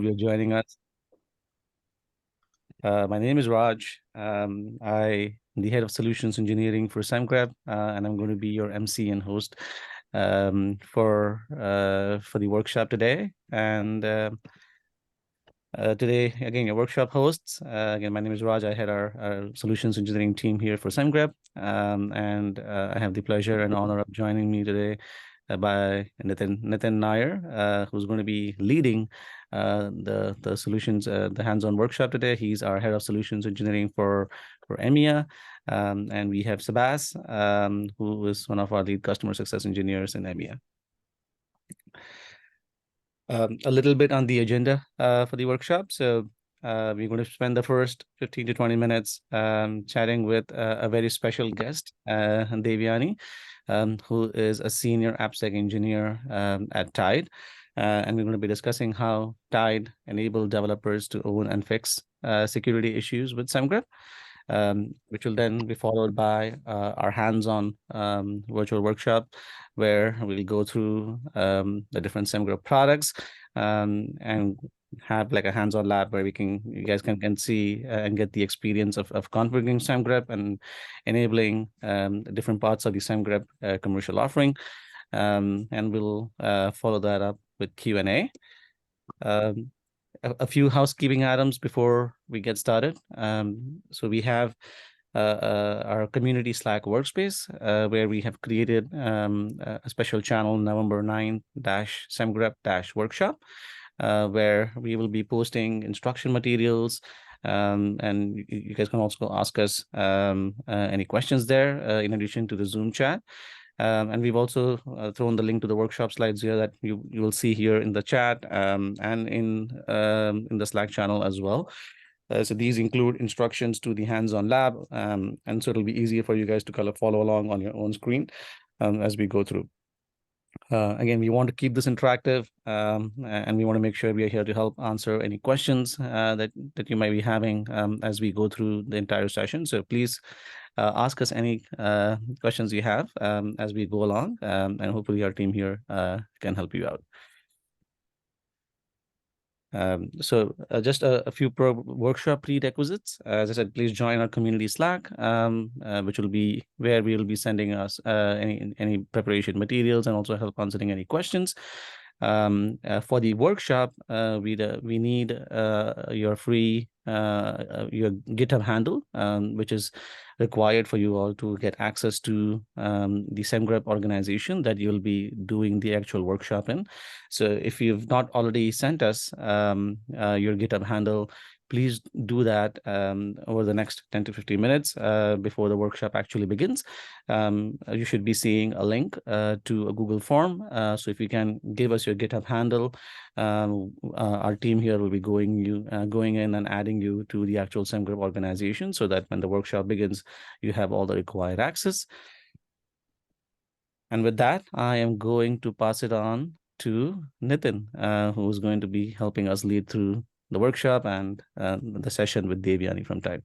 You're joining us. My name is Raj. I am the head of solutions engineering for Semgrep, and I'm going to be your MC and host for the workshop today. And today, again, your workshop hosts. Again, my name is Raj. I head our solutions engineering team here for Semgrep, and I have the pleasure and honor of joining me today by Nitin Nair, who's going to be leading the solutions, the hands-on workshop today. He's our head of solutions engineering for EMEA, and we have Sabas, who is one of our lead customer success engineers in EMEA. A little bit on the agenda for the workshop. So we're going to spend the first 15 to 20 minutes chatting with a very special guest, Devyani, who is a senior AppSec engineer at Tide. And we're going to be discussing how Tide enable developers to own and fix security issues with Semgrep. Which will then be followed by our hands-on virtual workshop, where we'll go through the different Semgrep products and have like a hands-on lab where you guys can see and get the experience of configuring Semgrep and enabling different parts of the Semgrep commercial offering. And we'll follow that up with Q&A. A few housekeeping items before we get started. So we have our community Slack workspace where we have created a special channel, November 9-Semgrep-workshop, where we will be posting instruction materials. And you guys can also ask us any questions there in addition to the Zoom chat. And we've also thrown the link to the workshop slides here that you will see here in the chat and in the Slack channel as well. So these include instructions to the hands-on lab, and so it'll be easier for you guys to kind of follow along on your own screen as we go through. Again, we want to keep this interactive, and we want to make sure we are here to help answer any questions that you might be having as we go through the entire session. So please ask us any questions you have as we go along, and hopefully our team here can help you out. So just a few workshop prerequisites. As I said, please join our community Slack, which will be where we will be sending us any preparation materials and also help answering any questions. For the workshop, we need your free your GitHub handle, which is required for you all to get access to the Semgrep organization that you'll be doing the actual workshop in. So if you've not already sent us your GitHub handle, please do that over the next 10 to 15 minutes before the workshop actually begins. You should be seeing a link to a Google form. So if you can give us your GitHub handle, our team here will be going in and adding you to the actual Semgrep organization so that when the workshop begins, you have all the required access. And with that, I am going to pass it on to Nitin, who's going to be helping us lead through the workshop and the session with Devyani from Tide.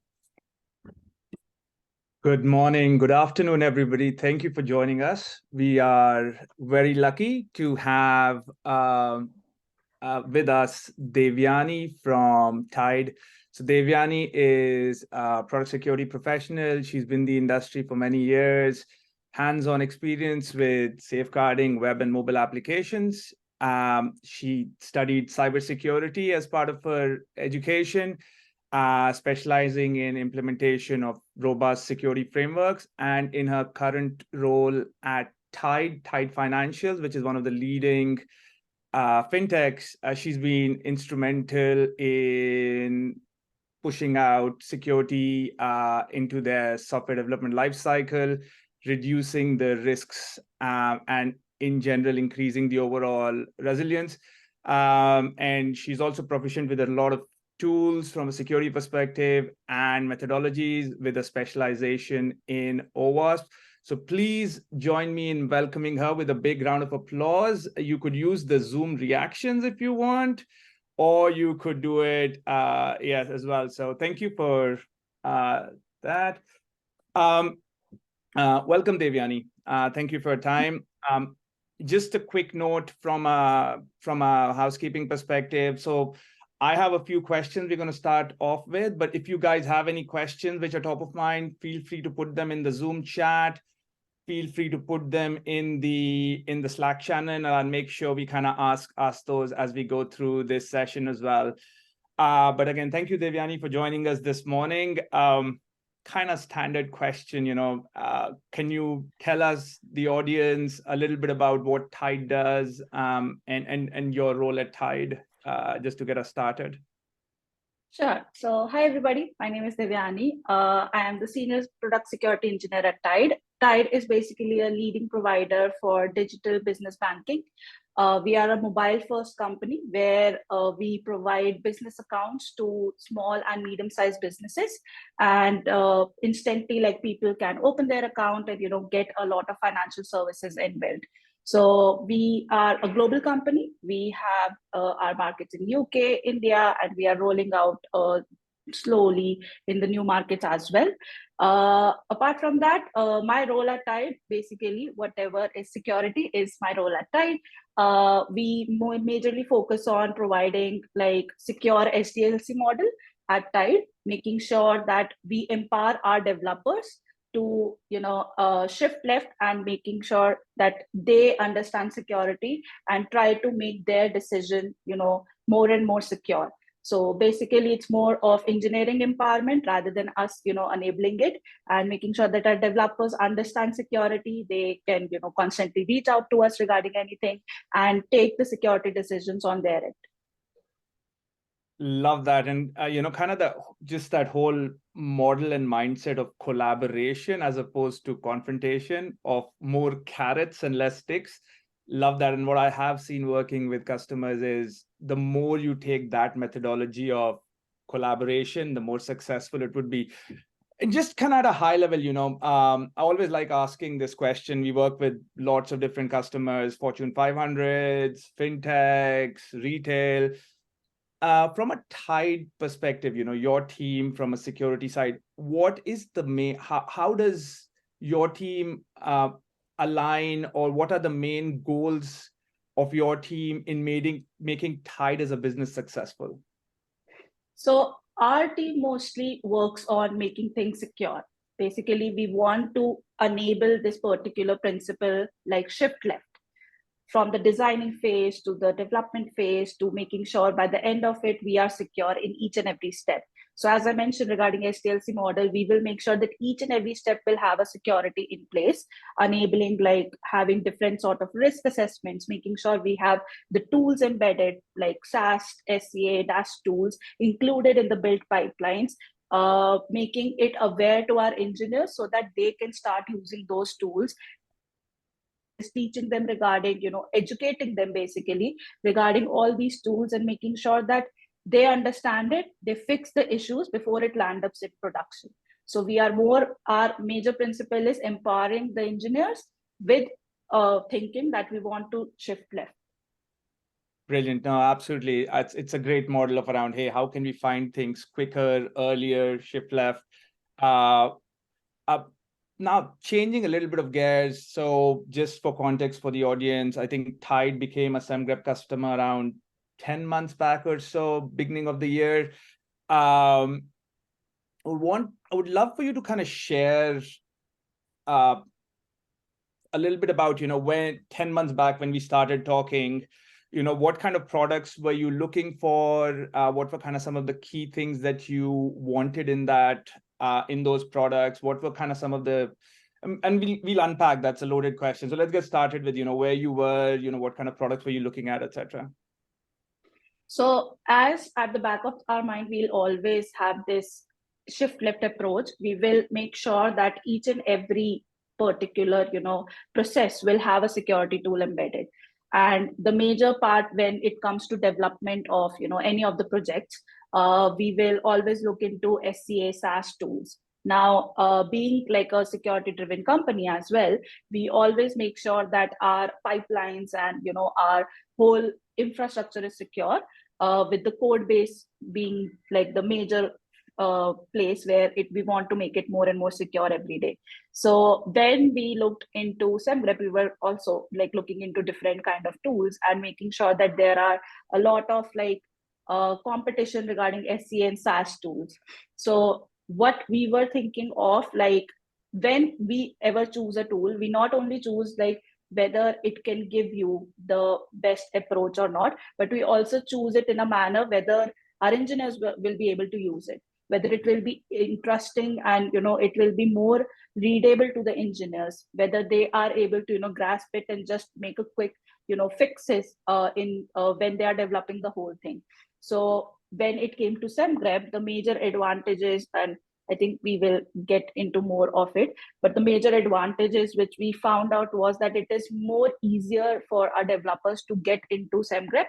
Good morning, good afternoon, everybody. Thank you for joining us. We are very lucky to have with us Devyani from Tide. So Devyani is a product security professional. She's been in the industry for many years, hands-on experience with safeguarding web and mobile applications. She studied cybersecurity as part of her education, specializing in implementation of robust security frameworks. And in her current role at Tide Financials, which is one of the leading fintechs, she's been instrumental in pushing out security into their software development lifecycle, reducing the risks, and in general, increasing the overall resilience. And she's also proficient with a lot of tools from a security perspective and methodologies with a specialization in OWASP. So please join me in welcoming her with a big round of applause. You could use the Zoom reactions if you want, or you could do it yes as well. So thank you for that. Welcome, Devyani. Thank you for your time. Just a quick note from a housekeeping perspective. So I have a few questions we're going to start off with, but if you guys have any questions which are top of mind, feel free to put them in the Zoom chat. Feel free to put them in the Slack channel, and I'll make sure we kind of ask those as we go through this session as well. But again, thank you, Devyani, for joining us this morning. Kind of standard question, can you tell us, the audience, a little bit about what Tide does, and your role at Tide, just to get us started? Sure. So, hi everybody. My name is Devyani. I am the senior product security engineer at Tide. Tide is basically a leading provider for digital business banking. We are a mobile first company where we provide business accounts to small and medium sized businesses, and instantly, like, people can open their account and get a lot of financial services inbuilt. So we are a global company. We have our markets in UK, India, and we are rolling out slowly in the new markets as well. Apart from that, my role at Tide, basically, whatever is security is my role at Tide. We majorly focus on providing like secure SDLC model at Tide, making sure that we empower our developers to shift left and making sure that they understand security and try to make their decision more and more secure. So basically it's more of engineering empowerment rather than us enabling it, and making sure that our developers understand security. They can constantly reach out to us regarding anything and take the security decisions on their end. Love that. And kind of just that whole model and mindset of collaboration as opposed to confrontation, of more carrots and less sticks. Love that. And what I have seen working with customers is the more you take that methodology of collaboration, the more successful it would be. And just kind of at a high level, I always like asking this question. We work with lots of different customers, Fortune 500s, fintechs, retail. From a Tide perspective, your team from a security side, what is the main, how does your team align, or what are the main goals of your team in making Tide as a business successful? So our team mostly works on making things secure. Basically, we want to enable this particular principle like shift left, from the designing phase to the development phase to making sure by the end of it, we are secure in each and every step. So as I mentioned regarding SDLC model, we will make sure that each and every step will have a security in place, enabling like having different sort of risk assessments, making sure we have the tools embedded like SAST, SCA, DAST tools included in the build pipelines, making it aware to our engineers so that they can start using those tools, teaching them regarding, educating them basically regarding all these tools and making sure that they understand it, they fix the issues before it lands up in production. So we are our major principle is empowering the engineers with thinking that we want to shift left. Brilliant. No, absolutely. It's a great model of around, hey, how can we find things quicker, earlier, shift left? Now, changing a little bit of gears. So just for context for the audience, I think Tide became a Semgrep customer around 10 months back or so, beginning of the year. I would love for you to kind of share a little bit about, when 10 months back when we started talking, what kind of products were you looking for? What were kind of some of the key things that you wanted in those products? What were kind of some of the, and we'll unpack, that's a loaded question. So let's get started with, where you were, what kind of products were you looking at, etc. So as at the back of our mind, we'll always have this shift left approach. We will make sure that each and every particular, process will have a security tool embedded. And the major part when it comes to development of, any of the projects, we will always look into SCA SaaS tools. Now, being like a security driven company as well, we always make sure that our pipelines and, our whole infrastructure is secure, with the code base being like the major place where we want to make it more and more secure every day. So when we looked into Semgrep, we were also like looking into different kind of tools and making sure that there are a lot of like competition regarding SCA and SaaS tools. So what we were thinking of, like when we ever choose a tool, we not only choose like whether it can give you the best approach or not, but we also choose it in a manner whether our engineers will be able to use it, whether it will be interesting and it will be more readable to the engineers, whether they are able to grasp it and just make a quick fixes in when they are developing the whole thing. So when it came to Semgrep, the major advantages, and I think we will get into more of it, but the major advantages which we found out was that it is more easier for our developers to get into Semgrep,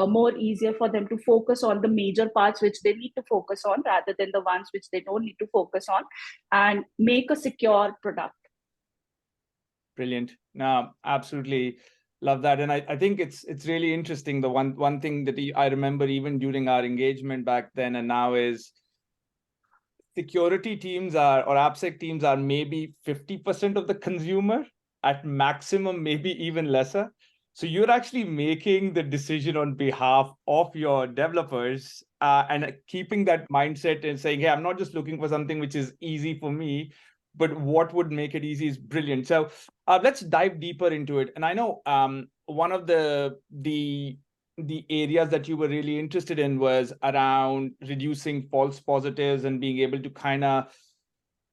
more easier for them to focus on the major parts which they need to focus on rather than the ones which they don't need to focus on, and make a secure product. Brilliant. No, absolutely love that. And I think it's really interesting. The one thing that I remember even during our engagement back then and now is security teams are, or AppSec teams are maybe 50% of the consumer, at maximum, maybe even lesser. So you're actually making the decision on behalf of your developers and keeping that mindset and saying, hey, I'm not just looking for something which is easy for me, but what would make it easy is brilliant. So let's dive deeper into it. And I know one of the areas that you were really interested in was around reducing false positives and being able to kind of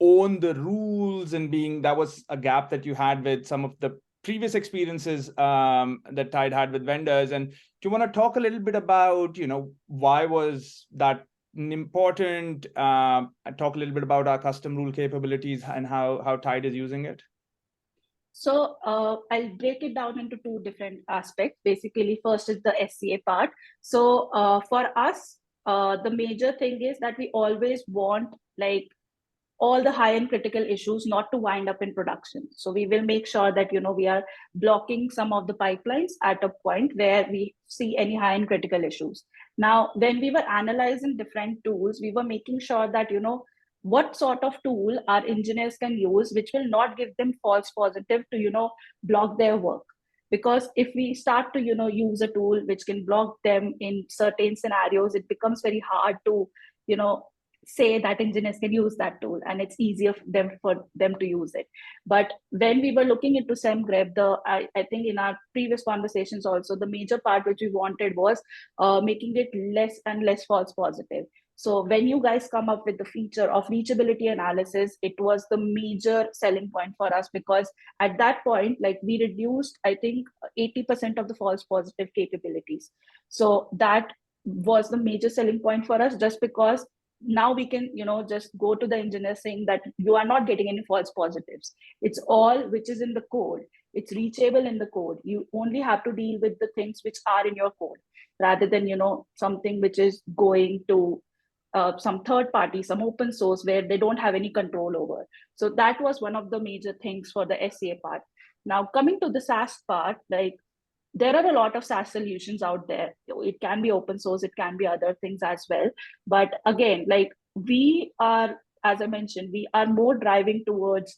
own the rules, and that was a gap that you had with some of the previous experiences that Tide had with vendors. And do you want to talk a little bit about, why was that important? Talk a little bit about our custom rule capabilities and how Tide is using it. So I'll break it down into two different aspects. Basically, first is the SCA part. So for us, the major thing is that we always want like all the high-end critical issues not to wind up in production. So we will make sure that we are blocking some of the pipelines at a point where we see any high-end critical issues. Now, when we were analyzing different tools, we were making sure that what sort of tool our engineers can use which will not give them false positive to block their work. Because if we start to use a tool which can block them in certain scenarios, it becomes very hard to say that engineers can use that tool, and it's easier for them to use it. But when we were looking into Semgrep, I think in our previous conversations also, the major part which we wanted was making it less and less false positive. So when you guys come up with the feature of reachability analysis, it was the major selling point for us, because at that point, like, we reduced, I think, 80% of the false positive capabilities. So that was the major selling point for us, just because now we can just go to the engineer saying that you are not getting any false positives. It's all which is in the code. It's reachable in the code. You only have to deal with the things which are in your code, rather than something which is going to some third party, some open source where they don't have any control over. So that was one of the major things for the SCA part. Now coming to the SaaS part, like, there are a lot of SaaS solutions out there. It can be open source, it can be other things as well. But again, like, we are, as I mentioned, we are more driving towards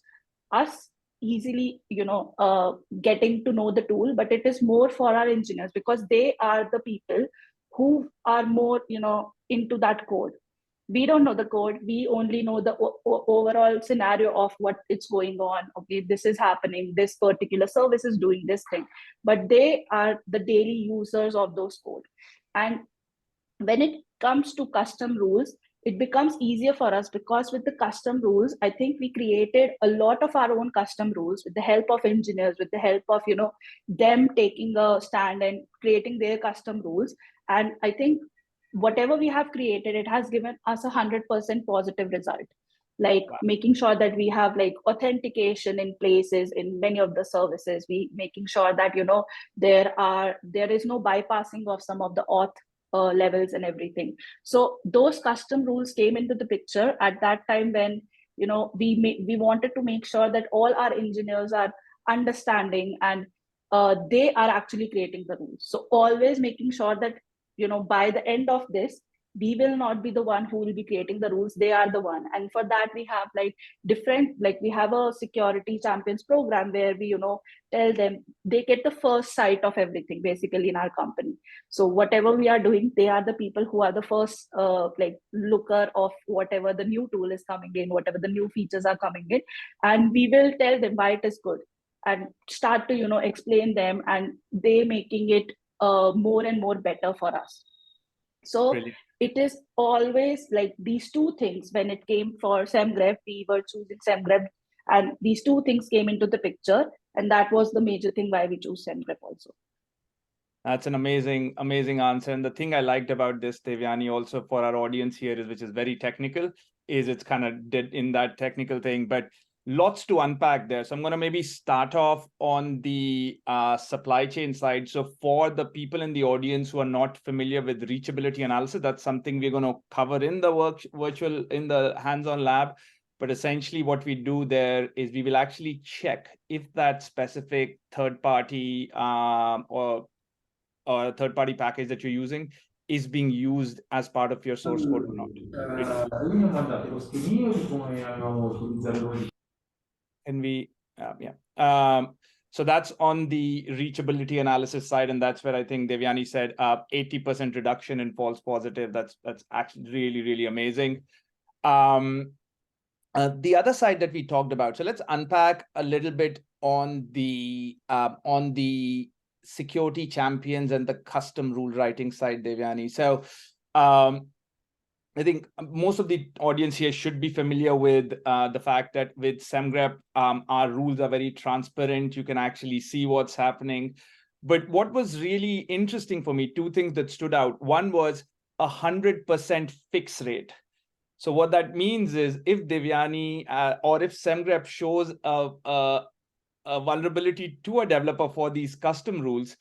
us easily, getting to know the tool, but it is more for our engineers, because they are the people who are more, into that code. We don't know the code, we only know the overall scenario of what it's going on. Okay, this is happening, this particular service is doing this thing, but they are the daily users of those code. And when it comes to custom rules, it becomes easier for us, because with the custom rules, I think we created a lot of our own custom rules with the help of engineers, with the help of them taking a stand and creating their custom rules. And I think whatever we have created, it has given us 100% positive result. Like, making sure that we have like authentication in places in many of the services, we making sure that there is no bypassing of some of the auth levels and everything. So those custom rules came into the picture at that time when we wanted to make sure that all our engineers are understanding, and they are actually creating the rules. So always making sure that by the end of this, we will not be the one who will be creating the rules, they are the one. And for that we have like different, like we have a security champions program where we, tell them, they get the first sight of everything basically in our company. So whatever we are doing, they are the people who are the first like looker of whatever the new tool is coming in, whatever the new features are coming in, and we will tell them why it is good and start to explain them, and they making it more and more better for us. So Brilliant. it is always like these two things. When it came for Semgrep, we were choosing Semgrep, and these two things came into the picture, and that was the major thing why we chose Semgrep also. That's an amazing, amazing answer. And the thing I liked about this, Devyani, also for our audience here, is which is very technical, is it's kind of did in that technical thing, but lots to unpack there. So I'm going to maybe start off on the supply chain side. So for the people in the audience who are not familiar with reachability analysis, that's something we're going to cover in the in the hands-on lab. But essentially what we do there is we will actually check if that specific third-party or a third-party package that you're using is being used as part of your source code or not. And we, so that's on the reachability analysis side, and that's where I think Devyani said 80% reduction in false positive. That's actually really, really amazing. The other side that we talked about. So let's unpack a little bit on the security champions and the custom rule writing side, Devyani. So I think most of the audience here should be familiar with the fact that with Semgrep, our rules are very transparent. You can actually see what's happening. But what was really interesting for me, two things that stood out. One was 100% fix rate. So what that means is if Devyani or if Semgrep shows a vulnerability to a developer for these custom rules,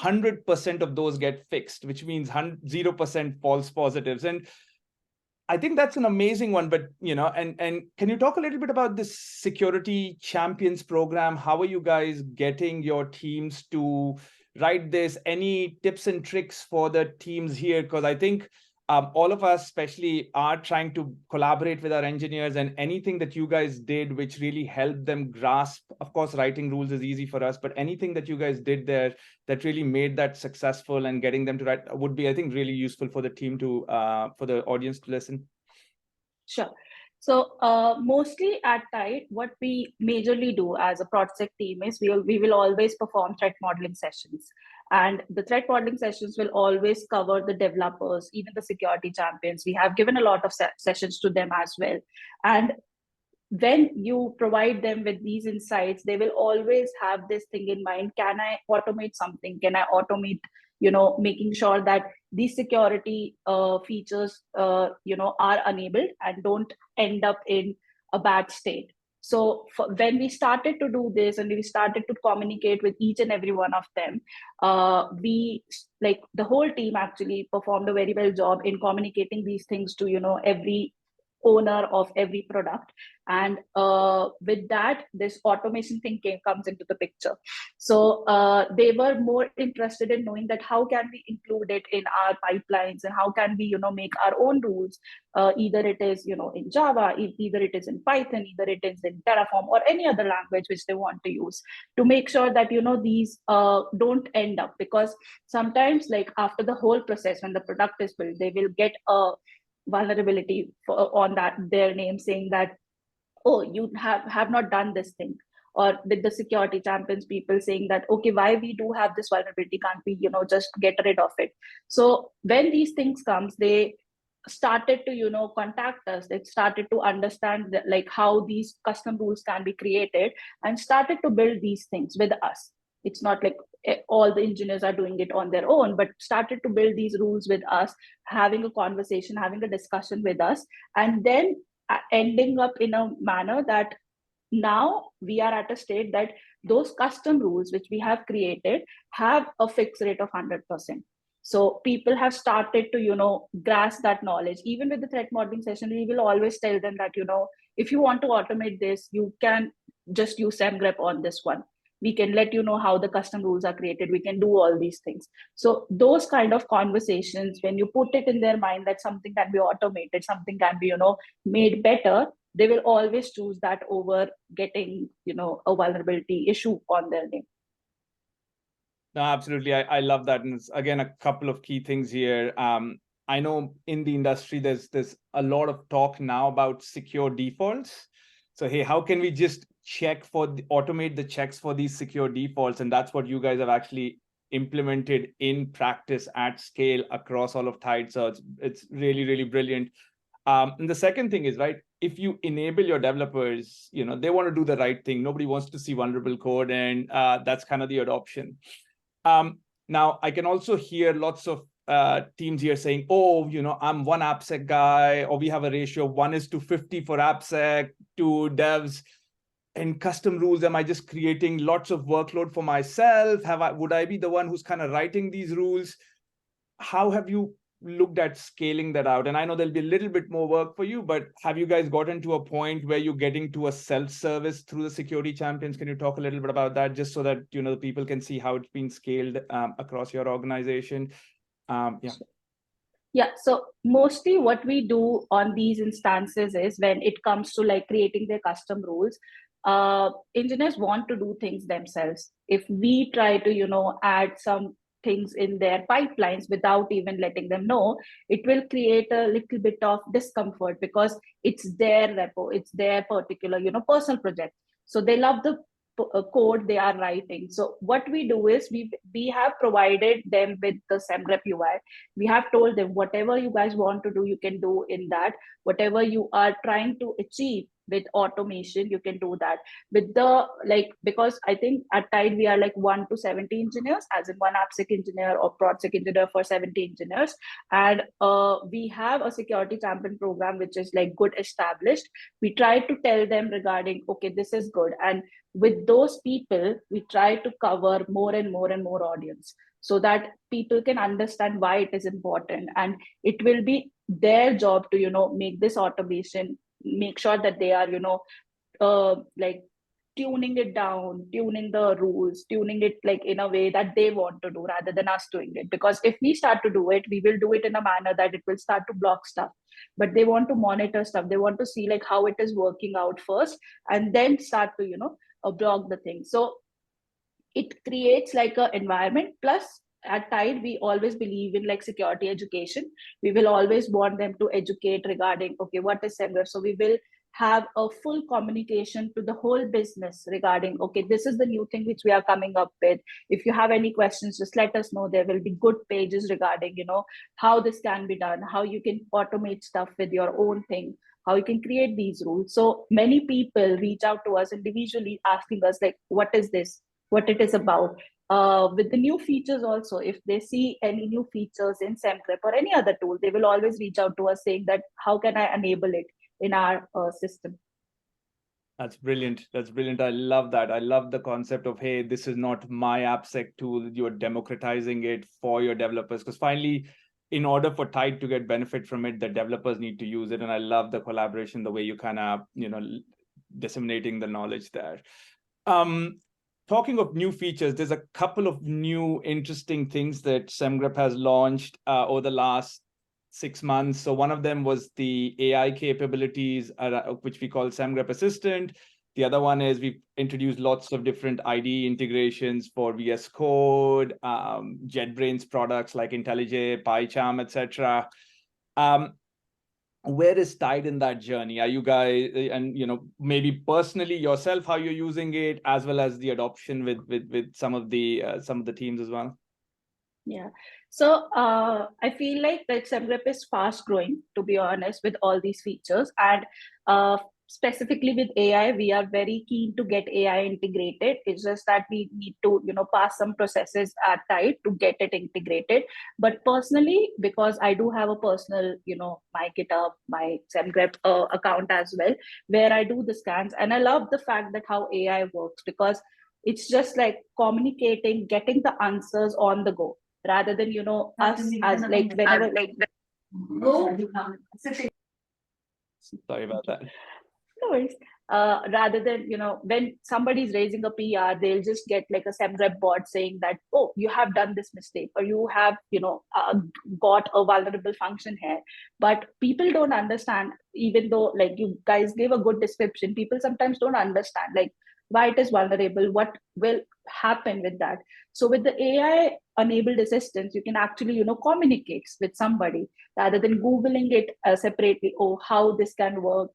100% of those get fixed, which means 0% false positives. And I think that's an amazing one. But, and can you talk a little bit about this security champions program? How are you guys getting your teams to write this? Any tips and tricks for the teams here? Because I think all of us especially are trying to collaborate with our engineers, and anything that you guys did which really helped them grasp, of course, writing rules is easy for us, but anything that you guys did there that really made that successful and getting them to write would be, I think, really useful for the team to, for the audience to listen. Sure. So mostly at Tide, what we majorly do as a project team is we will always perform threat modeling sessions. And the threat modeling sessions will always cover the developers, even the security champions. We have given a lot of sessions to them as well. And when you provide them with these insights, they will always have this thing in mind. Can I automate something? Can I automate, making sure that these security features, are enabled and don't end up in a bad state. So when we started to do this and we started to communicate with each and every one of them, we, like the whole team actually performed a very well job in communicating these things to, every owner of every product. And with that, this automation thing comes into the picture. So they were more interested in knowing that how can we include it in our pipelines, and how can we make our own rules, either it is in Java, either it is in Python, either it is in Terraform or any other language which they want to use, to make sure that these don't end up. Because sometimes, like after the whole process, when the product is built, they will get a vulnerability on that their name, saying that, oh, you have not done this thing. Or with the security champions, people saying that, okay, why we do have this vulnerability, can't we just get rid of it? So when these things comes, they started to contact us. They started to understand that, like how these custom rules can be created, and started to build these things with us. It's not like all the engineers are doing it on their own, but started to build these rules with us, having a conversation, having a discussion with us, and then ending up in a manner that now we are at a state that those custom rules which we have created have a fixed rate of 100%. So people have started to grasp that knowledge. Even with the threat modeling session, we will always tell them that if you want to automate this, you can just use Semgrep on this one. We can let you know how the custom rules are created. We can do all these things. So those kind of conversations, when you put it in their mind that something can be automated, something can be, made better, they will always choose that over getting, a vulnerability issue on their name. No, absolutely. I love that. And it's, again, a couple of key things here. I know in the industry, there's a lot of talk now about secure defaults. So, hey, how can we just automate the checks for these secure defaults? And that's what you guys have actually implemented in practice at scale across all of Tide. So it's really, really brilliant. And the second thing is, right, if you enable your developers, they want to do the right thing. Nobody wants to see vulnerable code, and that's kind of the adoption. Now, I can also hear lots of teams here saying, oh, I'm one AppSec guy, or we have a ratio of 1:50 for AppSec to devs. And custom rules, am I just creating lots of workload for myself? Would I be the one who's kind of writing these rules? How have you looked at scaling that out? And I know there'll be a little bit more work for you, but have you guys gotten to a point where you're getting to a self-service through the security champions? Can you talk a little bit about that, just so that the people can see how it's been scaled across your organization? Yeah, so mostly what we do on these instances is, when it comes to like creating their custom rules, engineers want to do things themselves. If we try to add some things in their pipelines without even letting them know, it will create a little bit of discomfort, because it's their repo, it's their particular personal project. So they love the code they are writing. So what we do is, we have provided them with the Semgrep UI. We have told them whatever you guys want to do, you can do in that. Whatever you are trying to achieve with automation, you can do that with the because I think at Tide we are like 1 to 70 engineers, as in one AppSec engineer or ProdSec engineer for 70 engineers. And we have a security champion program which is like good established. We try to tell them regarding, okay, this is good, and with those people we try to cover more and more and more audience, so that people can understand why it is important. And it will be their job to make this automation, make sure that they are tuning it down, tuning the rules, tuning it like in a way that they want to do, rather than us doing it. Because if we start to do it, we will do it in a manner that it will start to block stuff. But they want to monitor stuff, they want to see like how it is working out first, and then start to block the thing. So it creates like an environment. Plus at Tide we always believe in like security education. We will always want them to educate regarding, okay, what is Semgrep. So we will have a full communication to the whole business regarding, okay, this is the new thing which we are coming up with. If you have any questions, just let us know. There will be good pages regarding how this can be done, how you can automate stuff with your own thing, how you can create these rules. So many people reach out to us individually asking us like, what is this, what it is about. With the new features also, if they see any new features in Semgrep or any other tool, they will always reach out to us saying that, how can I enable it in our system? That's brilliant. That's brilliant. I love that. I love the concept of, hey, this is not my AppSec tool. You're democratizing it for your developers. Because finally, in order for Tide to get benefit from it, the developers need to use it. And I love the collaboration, the way you kind of, disseminating the knowledge there. Talking of new features, there's a couple of new interesting things that Semgrep has launched over the last 6 months. So one of them was the AI capabilities, which we call Semgrep Assistant. The other one is we've introduced lots of different IDE integrations for VS Code, JetBrains products like IntelliJ, PyCharm, etc. Where is Tide in that journey? Are you guys, and maybe personally yourself, how you're using it, as well as the adoption with some of the teams as well? Yeah. So I feel like that Semgrep is fast growing, to be honest, with all these features. And specifically with AI, we are very keen to get AI integrated. It's just that we need to, pass some processes at Tide to get it integrated. But personally, because I do have a personal, my GitHub, my Semgrep account as well, where I do the scans. And I love the fact that how AI works, because it's just like communicating, getting the answers on the go, rather than us as like whenever Sorry about that. no worries. rather than, when somebody's raising a PR, they'll just get like a Semgrep bot saying that, oh, you have done this mistake, or you have, got a vulnerable function here. But people don't understand, even though like you guys gave a good description, people sometimes don't understand like why it is vulnerable, what will happen with that. So with the AI enabled assistance, you can actually, communicate with somebody rather than Googling it separately. Oh, how this can work,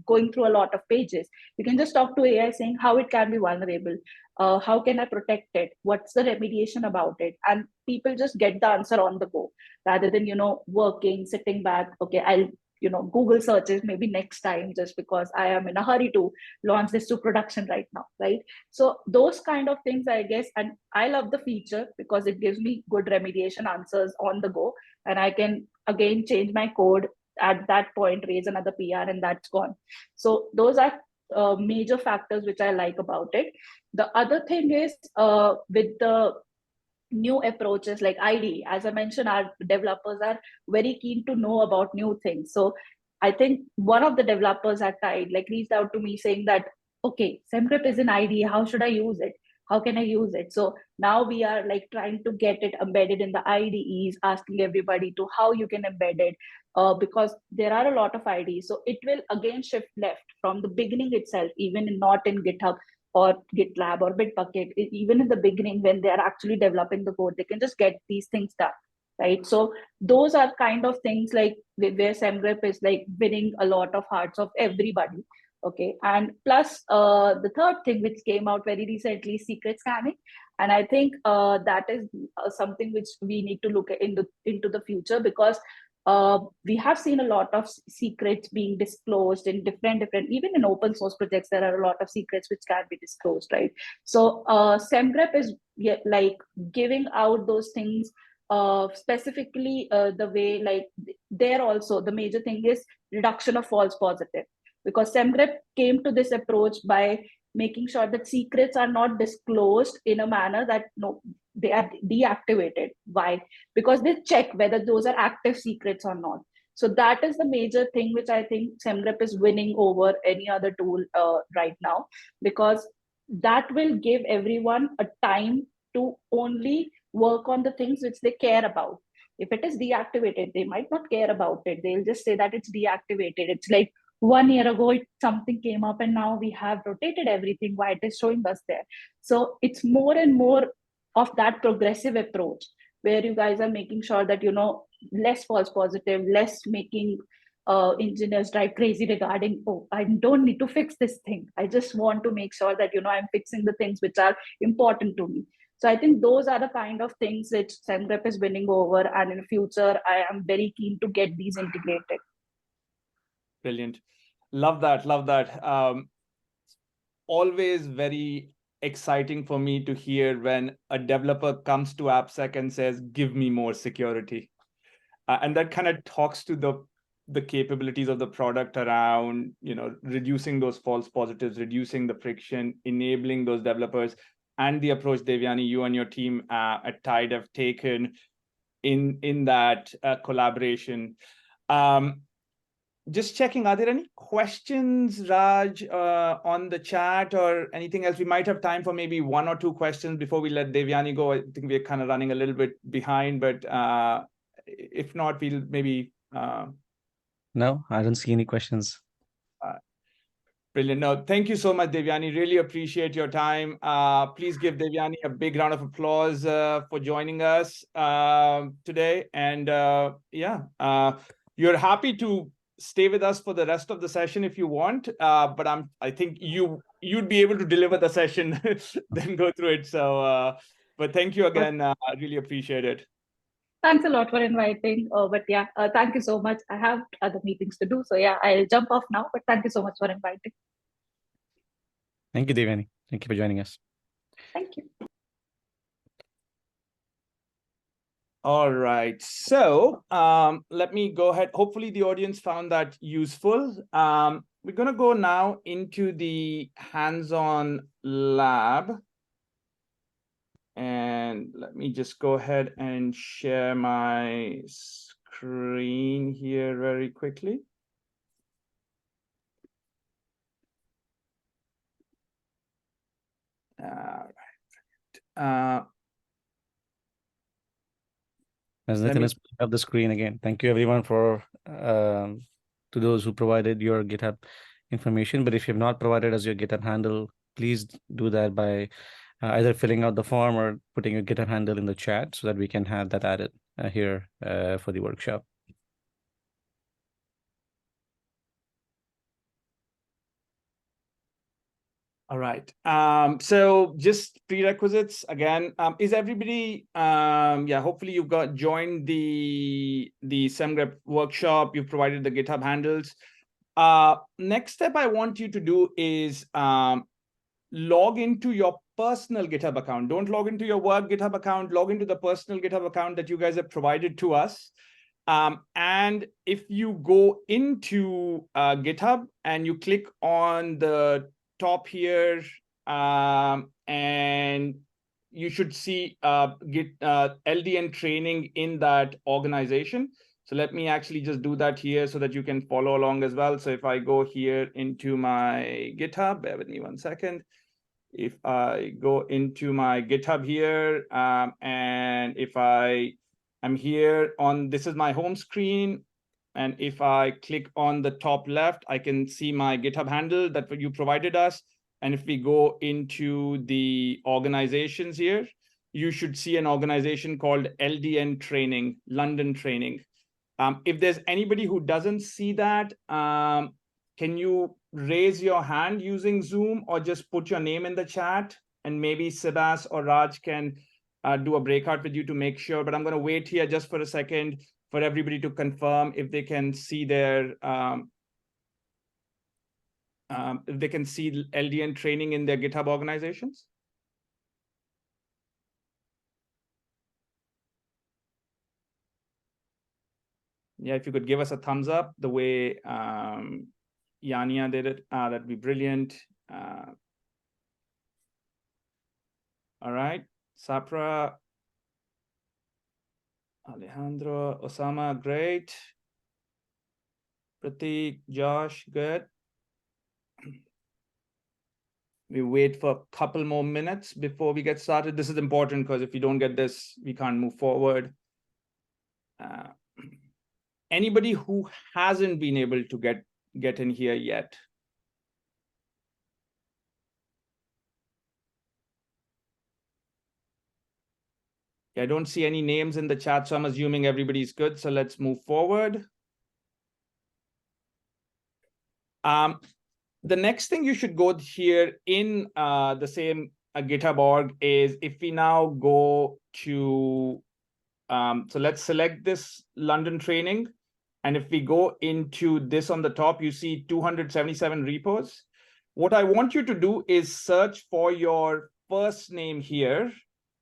going through a lot of pages. You can just talk to AI saying how it can be vulnerable. How can I protect it? What's the remediation about it? And people just get the answer on the go rather than, working, sitting back. Okay, I'll, Google searches maybe next time just because I am in a hurry to launch this to production right now, right? So those kind of things, I guess, and I love the feature because it gives me good remediation answers on the go, and I can again change my code at that point, raise another PR, and that's gone. So those are major factors which I like about it. The other thing is with the new approaches like ID, as I mentioned, our developers are very keen to know about new things. So I think one of the developers at Tide like reached out to me saying that, okay, Semgrep is an ID, how should I use it? How can I use it? So now we are like trying to get it embedded in the IDEs, asking everybody to how you can embed it, because there are a lot of IDs. So it will again shift left from the beginning itself, even not in GitHub or GitLab or Bitbucket. Even in the beginning when they're actually developing the code, they can just get these things done, right? So those are kind of things like where Semgrep is like winning a lot of hearts of everybody. Okay, and plus the third thing which came out very recently, secret scanning, and I think that is something which we need to look at into the future, because we have seen a lot of secrets being disclosed in different, even in open source projects, there are a lot of secrets which can be disclosed, right? So Semgrep is like giving out those things specifically the way, like there also the major thing is reduction of false positive, because Semgrep came to this approach by making sure that secrets are not disclosed in a manner that no, they are deactivated. Why? Because they check whether those are active secrets or not. So that is the major thing which I think Semgrep is winning over any other tool right now, because that will give everyone a time to only work on the things which they care about. If it is deactivated, they might not care about it. They'll just say that it's deactivated. It's like 1 year ago something came up and now we have rotated everything, why it is showing us there. So it's more and more of that progressive approach where you guys are making sure that less false positive, less making engineers drive crazy regarding, oh, I don't need to fix this thing, I just want to make sure that I'm fixing the things which are important to me. So I think those are the kind of things which Semgrep is winning over, and in future I am very keen to get these integrated. Brilliant. Love that. Love that. Always very exciting for me to hear when a developer comes to AppSec and says, give me more security. And that kind of talks to the capabilities of the product around, reducing those false positives, reducing the friction, enabling those developers, and the approach, Devyani, you and your team at Tide have taken in that collaboration. Just checking, are there any questions, Raj, on the chat or anything else? We might have time for maybe 1 or 2 questions before we let Devyani go. I think we're kind of running a little bit behind, but if not, we'll maybe... No, I don't see any questions. Brilliant. No, thank you so much, Devyani. Really appreciate your time. Please give Devyani a big round of applause for joining us today. And you're happy to stay with us for the rest of the session if you want, but I think you'd be able to deliver the session, then go through it. So, but thank you again. I really appreciate it. Thanks a lot for inviting. But yeah, thank you so much. I have other meetings to do. So yeah, I'll jump off now, but thank you so much for inviting. Thank you, Devyani. Thank you for joining us. Thank you. All right. So let me go ahead. Hopefully the audience found that useful. We're going to go now into the hands-on lab. And let me just go ahead and share my screen here very quickly. As Nathan is putting up the screen again, thank you everyone for to those who provided your GitHub information. But if you have not provided us your GitHub handle, please do that by either filling out the form or putting your GitHub handle in the chat so that we can have that added here for the workshop. All right. So just prerequisites again. Is everybody? Yeah. Hopefully you've joined the Semgrep workshop. You've provided the GitHub handles. Next step I want you to do is log into your personal GitHub account. Don't log into your work GitHub account. Log into the personal GitHub account that you guys have provided to us. And if you go into GitHub and you click on the top here, and you should see LDN training in that organization. So let me actually just do that here so that you can follow along as well. So if I go here into my GitHub, bear with me 1 second. If I go into my GitHub here, and if I'm here on, this is my home screen. And if I click on the top left, I can see my GitHub handle that you provided us. And if we go into the organizations here, you should see an organization called LDN Training, London Training. If there's anybody who doesn't see that, can you raise your hand using Zoom or just put your name in the chat? And maybe Sebas or Raj can do a breakout with you to make sure. But I'm going to wait here just for a second for everybody to confirm if they can see their if they can see LDN training in their GitHub organizations. Yeah, if you could give us a thumbs up the way Yania did it, that'd be brilliant. All right, Sapra, Alejandro, Osama, great. Pratik, Josh, good. We wait for a couple more minutes before we get started. This is important because if you don't get this, we can't move forward. Anybody who hasn't been able to get in here yet? I don't see any names in the chat, so I'm assuming everybody's good. So let's move forward. The next thing you should go here in the same GitHub org is if we now go to, so let's select this London training. And if we go into this on the top, you see 277 repos. What I want you to do is search for your first name here.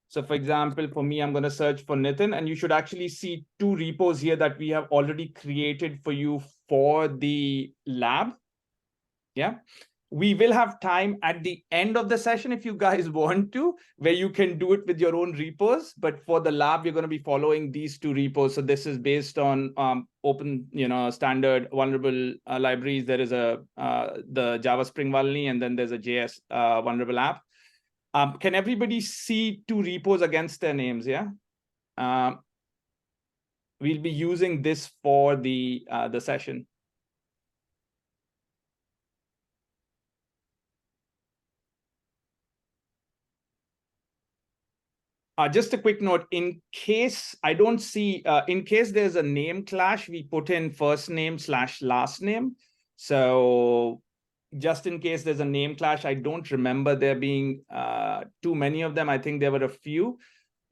So for example, for me, I'm going to search for Nitin, and you should actually see 2 repos here that we have already created for you for the lab. Yeah, we will have time at the end of the session if you guys want to, where you can do it with your own repos. But for the lab, you're going to be following these 2 repos. So this is based on open, standard vulnerable libraries. There is the Java Spring Vulny, and then there's a JS vulnerable app. Can everybody see 2 repos against their names? Yeah. We'll be using this for the session. Just a quick note, in case I don't see, in case there's a name clash, we put in first name / last name. So just in case there's a name clash, I don't remember there being too many of them. I think there were a few.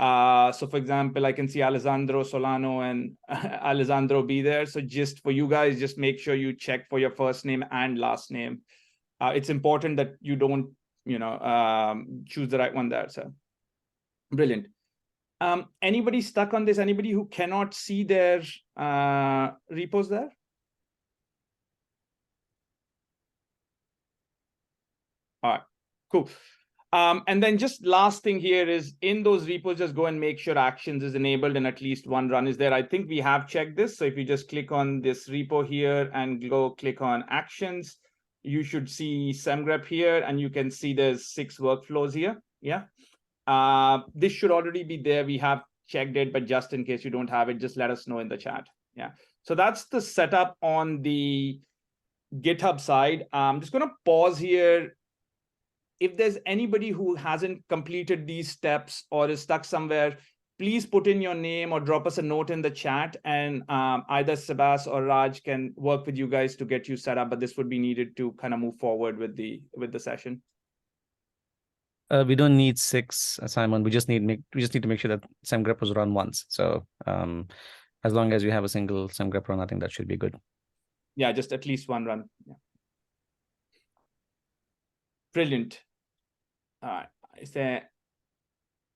So for example, I can see Alessandro Solano and Alessandro be there. So just for you guys, just make sure you check for your first name and last name. It's important that you don't, choose the right one there. So brilliant. Anybody stuck on this? Anybody who cannot see their repos there? All right, cool. And then just last thing here is in those repos, just go and make sure actions is enabled and at least one run is there. I think we have checked this. So if you just click on this repo here and go click on actions, you should see Semgrep here, and you can see there's 6 workflows here. Yeah. This should already be there. We have checked it, but just in case you don't have it, just let us know in the chat. Yeah. So that's the setup on the GitHub side. I'm just going to pause here. If there's anybody who hasn't completed these steps or is stuck somewhere, please put in your name or drop us a note in the chat, and either Sebas or Raj can work with you guys to get you set up. But this would be needed to kind of move forward with the session. We don't need 6, Simon. We just need to make sure that Semgrep was run once. So as long as you have a single Semgrep run, I think that should be good. Yeah, just at least one run. Yeah. Brilliant. All right. Is there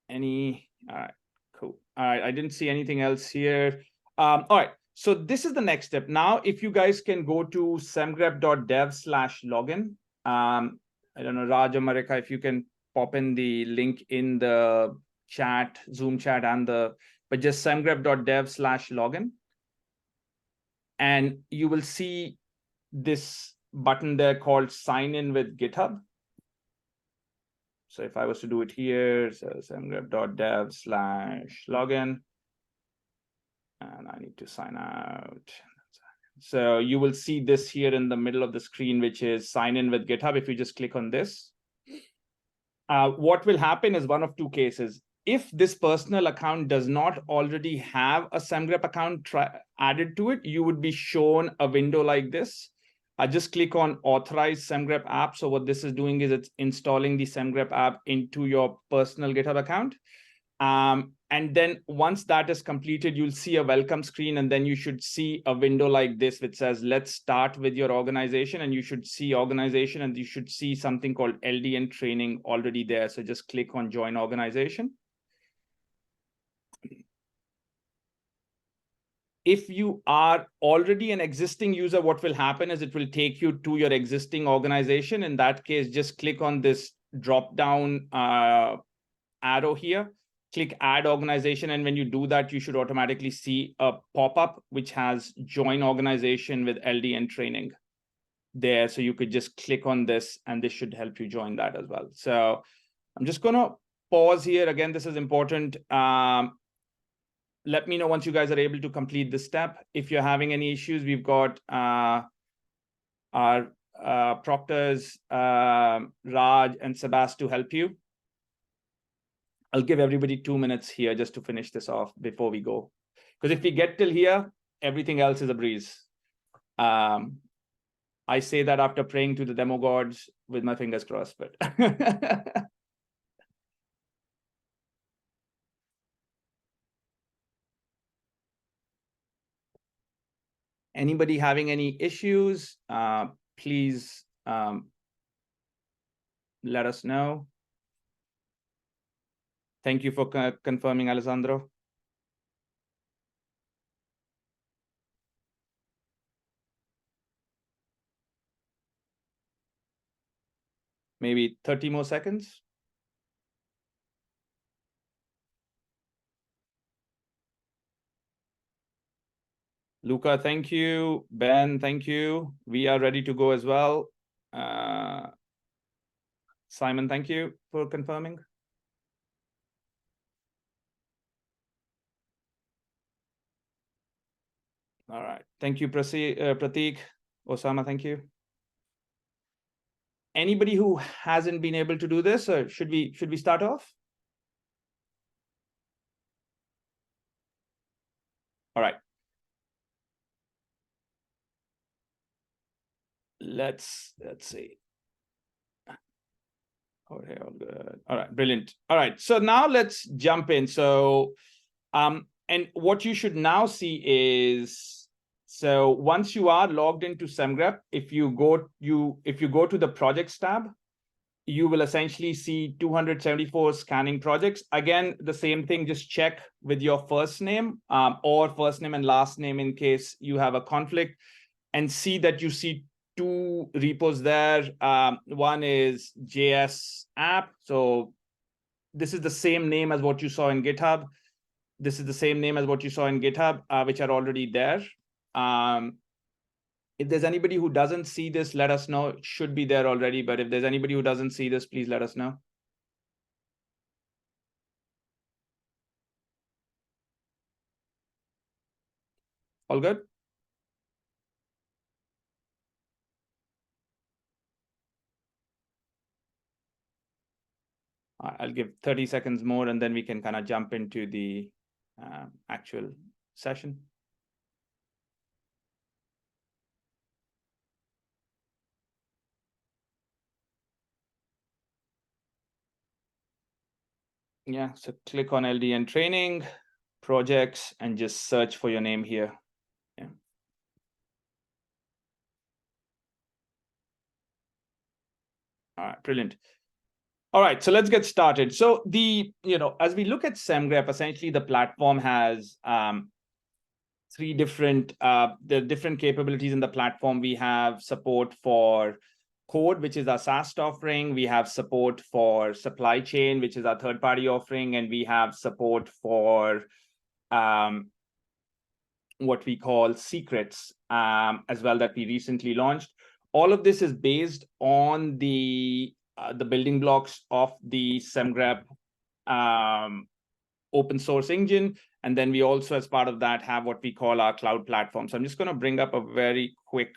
any? All right. Cool. All right. I didn't see anything else here. All right. So this is the next step. Now, if you guys can go to semgrep.dev/login. I don't know, Raj or Marika, if you can pop in the link in the chat, Zoom chat, but just semgrep.dev/login. And you will see this button there called sign in with GitHub. So if I was to do it here, so semgrep.dev/login, and I need to sign out. So you will see this here in the middle of the screen, which is sign in with GitHub. If you just click on this, what will happen is one of 2 cases. If this personal account does not already have a Semgrep account added to it, you would be shown a window like this. Just click on authorize Semgrep app. So what this is doing is it's installing the Semgrep app into your personal GitHub account. And then once that is completed, you'll see a welcome screen, and then you should see a window like this, which says, let's start with your organization. And you should see organization, and you should see something called LDN training already there. So just click on join organization. If you are already an existing user, what will happen is it will take you to your existing organization. In that case, just click on this drop down arrow here, click add organization. And when you do that, you should automatically see a pop-up which has join organization with LDN training there. So you could just click on this, and this should help you join that as well. So I'm just going to pause here. Again, this is important. Let me know once you guys are able to complete this step. If you're having any issues, we've got our proctors, Raj and Sebas, to help you. I'll give everybody 2 minutes here just to finish this off before we go. Because if we get till here, everything else is a breeze. I say that after praying to the demo gods with my fingers crossed, but anybody having any issues, please let us know. Thank you for confirming, Alessandro. Maybe 30 more seconds. Luca, thank you. Ben, thank you. We are ready to go as well. Simon, thank you for confirming. All right. Thank you, Prateek. Osama, thank you. Anybody who hasn't been able to do this, or should we start off? All right. Let's see. Okay, all good. All right, brilliant. All right, so now let's jump in. So, and what you should now see is, so once you are logged into Semgrep, if you go to the projects tab, you will essentially see 274 scanning projects. Again, the same thing, just check with your first name or first name and last name in case you have a conflict, and see that you see 2 repos there. One is JS app. So this is the same name as what you saw in GitHub. This is the same name as what you saw in GitHub, which are already there. If there's anybody who doesn't see this, let us know. It should be there already, but if there's anybody who doesn't see this, please let us know. All good? I'll give 30 seconds more, and then we can kind of jump into the actual session. Yeah, so click on LDN training, projects, and just search for your name here. Yeah. All right, brilliant. All right, so let's get started. So as we look at Semgrep, essentially the platform has three different capabilities in the platform. We have support for code, which is our SaaS offering. We have support for supply chain, which is our third-party offering, and we have support for what we call secrets as well, that we recently launched. All of this is based on the building blocks of the Semgrep open source engine. And then we also, as part of that, have what we call our cloud platform. So I'm just going to bring up a very quick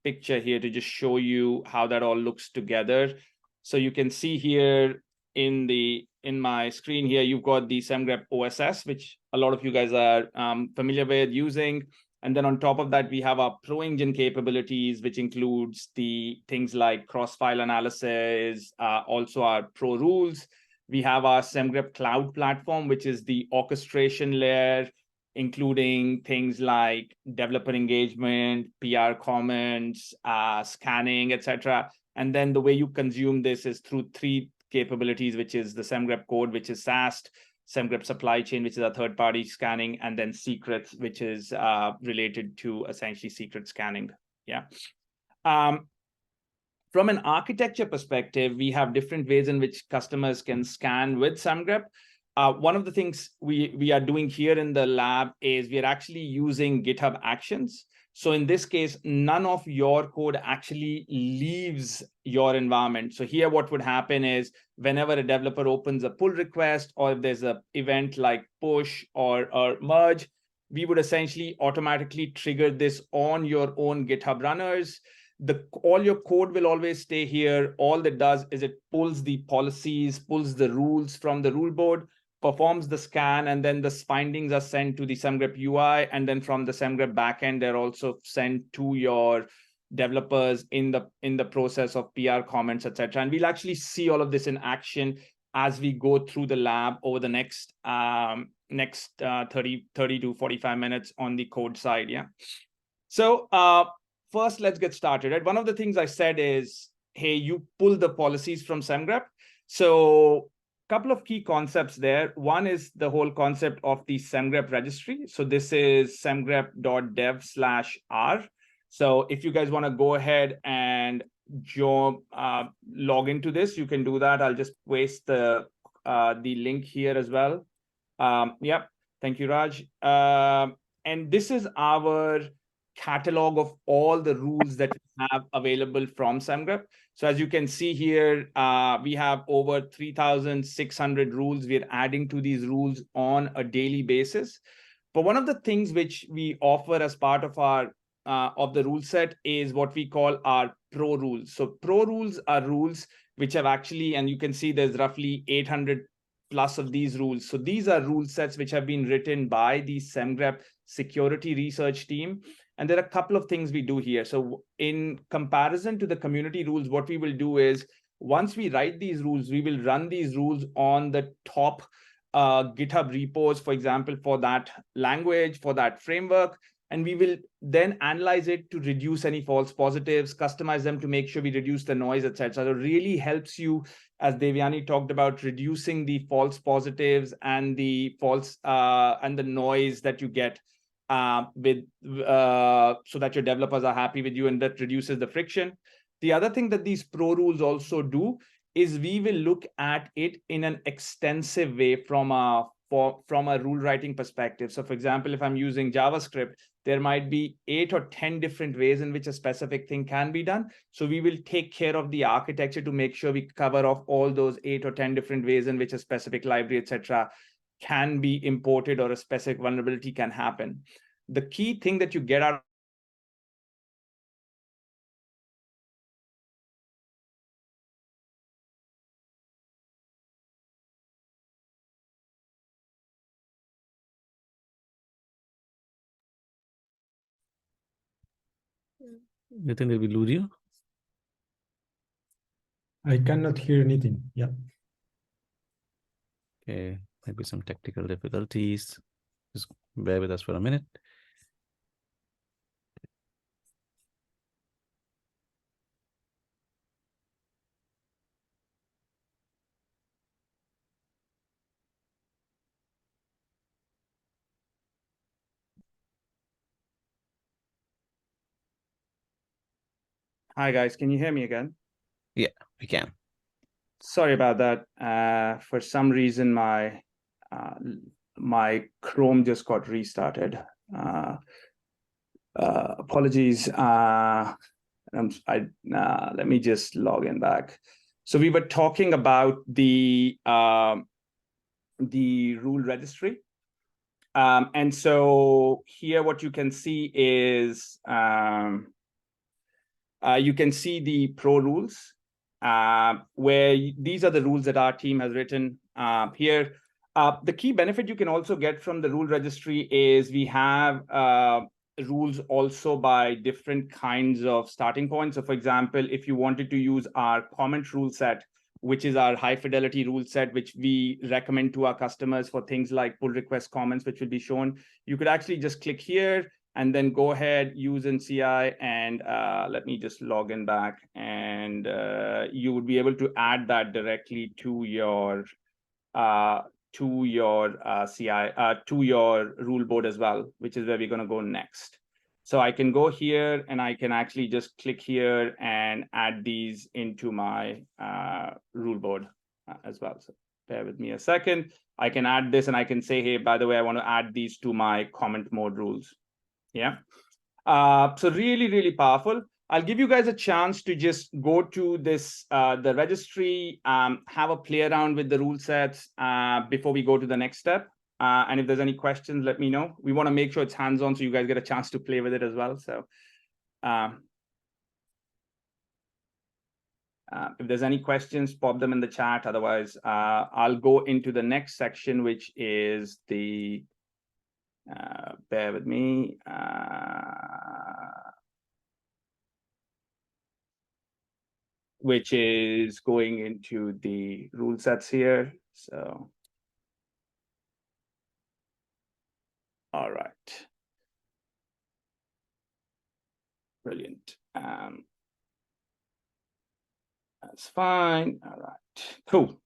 picture here to just show you how that all looks together. So you can see here in my screen here, you've got the Semgrep OSS, which a lot of you guys are familiar with using. And then on top of that, we have our Pro Engine capabilities, which includes the things like cross-file analysis, also our Pro Rules. We have our Semgrep Cloud platform, which is the orchestration layer, including things like developer engagement, PR comments, scanning, etc. And then the way you consume this is through three capabilities, which is the Semgrep Code, which is SaaS, Semgrep Supply Chain, which is a third-party scanning, and then Secrets, which is related to essentially secret scanning. Yeah. From an architecture perspective, we have different ways in which customers can scan with Semgrep. One of the things we are doing here in the lab is we are actually using GitHub Actions. So in this case, none of your code actually leaves your environment. So here, what would happen is whenever a developer opens a pull request, or if there's an event like push or merge, we would essentially automatically trigger this on your own GitHub runners. All your code will always stay here. All that does is it pulls the policies, pulls the rules from the rule board, performs the scan, and then the findings are sent to the Semgrep UI. And then from the Semgrep backend, they're also sent to your developers in the process of PR comments, etc. And we'll actually see all of this in action as we go through the lab over the next 30 to 45 minutes on the code side. Yeah. So first, let's get started. Right? One of the things I said is, hey, you pull the policies from Semgrep. So a couple of key concepts there. One is the whole concept of the Semgrep registry. So this is semgrep.dev/r. So if you guys want to go ahead and log into this, you can do that. I'll just paste the link here as well. Yep. Thank you, Raj. And this is our catalog of all the rules that we have available from Semgrep. So as you can see here, we have over 3,600 rules. We're adding to these rules on a daily basis. But one of the things which we offer as part of our of the rule set is what we call our Pro Rules. So Pro Rules are rules which have actually, and you can see there's roughly 800 plus of these rules. So these are rule sets which have been written by the Semgrep security research team. And there are a couple of things we do here. So in comparison to the community rules, what we will do is once we write these rules, we will run these rules on the top GitHub repos, for example, for that language, for that framework. And we will then analyze it to reduce any false positives, customize them to make sure we reduce the noise, etc. So it really helps you, as Devyani talked about, reducing the false positives and the false and the noise that you get so that your developers are happy with you, and that reduces the friction. The other thing that these Pro Rules also do is we will look at it in an extensive way from a from a rule writing perspective. So for example, if I'm using JavaScript, there might be 8 or 10 different ways in which a specific thing can be done. So we will take care of the architecture to make sure we cover off all those 8 or 10 different ways in which a specific library, etc., can be imported or a specific vulnerability can happen. The key thing that you get out Nitin, did we lose you? I cannot hear anything. Yeah. Okay, maybe some technical difficulties. Just bear with us for a minute. Hi guys, can you hear me again? Yeah, we can. Sorry about that. For some reason, my Chrome just got restarted. Apologies. Let me just log in back. So we were talking about the rule registry. And so here what you can see is you can see the pro rules, where these are the rules that our team has written here. The key benefit you can also get from the rule registry is we have rules also by different kinds of starting points. So for example, if you wanted to use our comment rule set, which is our high fidelity rule set, which we recommend to our customers for things like pull request comments, which will be shown, you could actually just click here and then go ahead, use in CI, and let me just log in back, and you would be able to add that directly to your CI, to your rule board as well, which is where we're going to go next. So I can go here and I can actually just click here and add these into my rule board as well. So bear with me a second. I can add this and I can say, hey, by the way, I want to add these to my comment mode rules. Yeah. So really, really powerful. I'll give you guys a chance to just go to this, the registry, have a play around with the rule sets before we go to the next step. And if there's any questions, let me know. We want to make sure it's hands-on so you guys get a chance to play with it as well. So if there's any questions, pop them in the chat. Otherwise, I'll go into the next section, which is the, bear with me. Which is going into the rule sets here. So, all right. Brilliant. That's fine. All right, cool.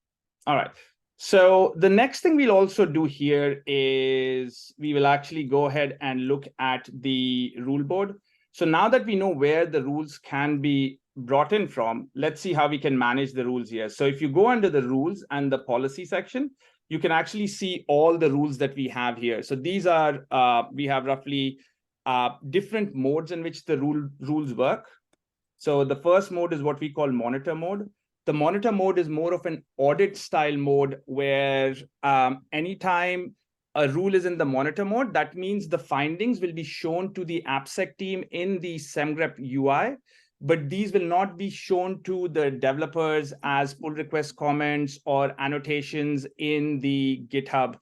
All right. So the next thing we'll also do here is we will actually go ahead and look at the rule board. So now that we know where the rules can be brought in from, let's see how we can manage the rules here. So if you go under the rules and the policy section, you can actually see all the rules that we have here. So these are, we have roughly different modes in which the rules work. So the first mode is what we call monitor mode. The monitor mode is more of an audit style mode where anytime a rule is in the monitor mode, that means the findings will be shown to the AppSec team in the Semgrep UI, but these will not be shown to the developers as pull request comments or annotations in the GitHub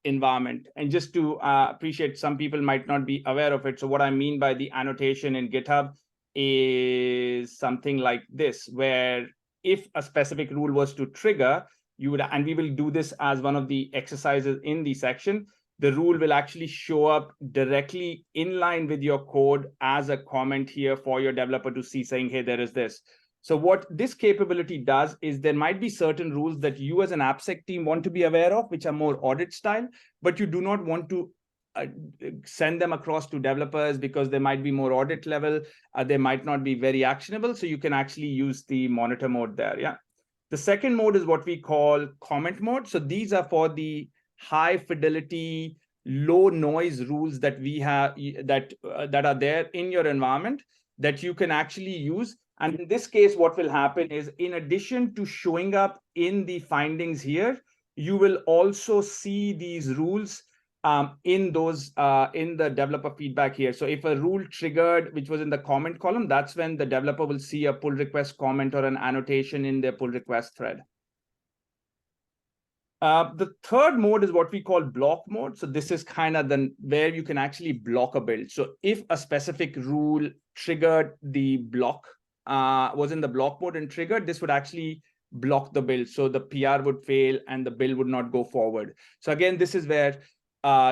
environment. And just to appreciate, some people might not be aware of it. So what I mean by the annotation in GitHub is something like this, where if a specific rule was to trigger, you would, and we will do this as one of the exercises in the section, the rule will actually show up directly in line with your code as a comment here for your developer to see, saying, hey, there is this. So what this capability does is there might be certain rules that you as an AppSec team want to be aware of, which are more audit style, but you do not want to send them across to developers because they might be more audit level. They might not be very actionable. So you can actually use the monitor mode there. Yeah. The second mode is what we call comment mode. So these are for the high fidelity, low noise rules that we have that are there in your environment that you can actually use. And in this case, what will happen is, in addition to showing up in the findings here, you will also see these rules in the developer feedback here. So if a rule triggered, which was in the comment column, that's when the developer will see a pull request comment or an annotation in their pull request thread. The third mode is what we call block mode. So this is kind of where you can actually block a build. So if a specific rule triggered the block, was in the block mode and triggered, this would actually block the build. So the PR would fail and the build would not go forward. So again, this is where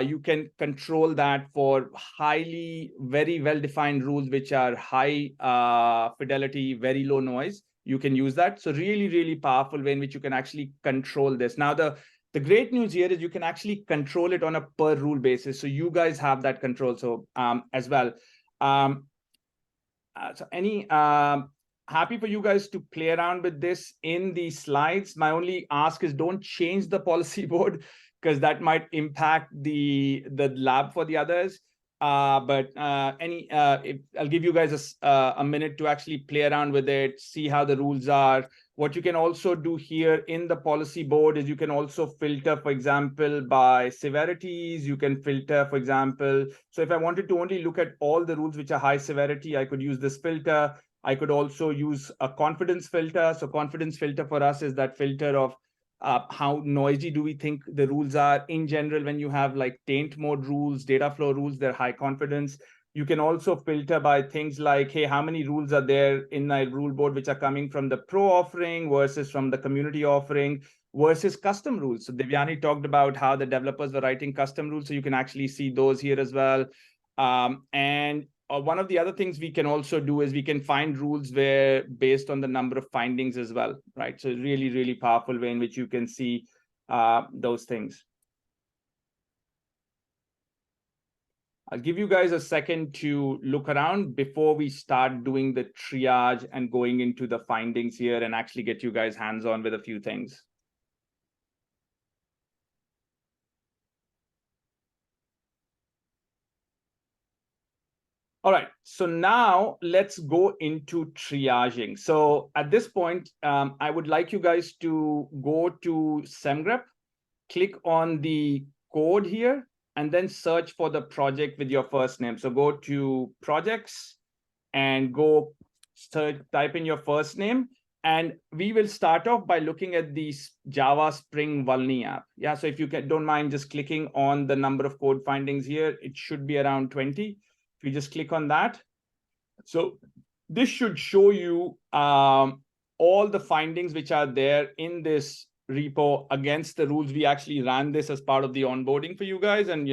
you can control that for very well-defined rules, which are high fidelity, very low noise. You can use that. So really, really powerful way in which you can actually control this. Now, the great news here is you can actually control it on a per rule basis. So you guys have that control as well. Happy for you guys to play around with this in the slides. My only ask is don't change the policy board, because that might impact the lab for the others. I'll give you guys a minute to actually play around with it, see how the rules are. What you can also do here in the policy board is you can also filter, for example, by severities. You can filter, for example, so if I wanted to only look at all the rules which are high severity, I could use this filter. I could also use a confidence filter. So confidence filter for us is that filter of how noisy do we think the rules are in general. When you have like taint mode rules, data flow rules, they're high confidence. You can also filter by things like, hey, how many rules are there in my rule board which are coming from the pro offering versus from the community offering versus custom rules. So Devyani talked about how the developers were writing custom rules. So you can actually see those here as well. And one of the other things we can also do is we can find rules where based on the number of findings as well, right? So really, really powerful way in which you can see those things. I'll give you guys a second to look around before we start doing the triage and going into the findings here and actually get you guys hands-on with a few things. All right, so now let's go into triaging. So at this point, I would like you guys to go to Semgrep, click on the code here, and then search for the project with your first name. So go to projects and go search, type in your first name. And we will start off by looking at the Java Spring Vulny app. Yeah, so if you don't mind just clicking on the number of code findings here, it should be around 20. If you just click on that. So this should show you all the findings which are there in this repo against the rules. We actually ran this as part of the onboarding for you guys. And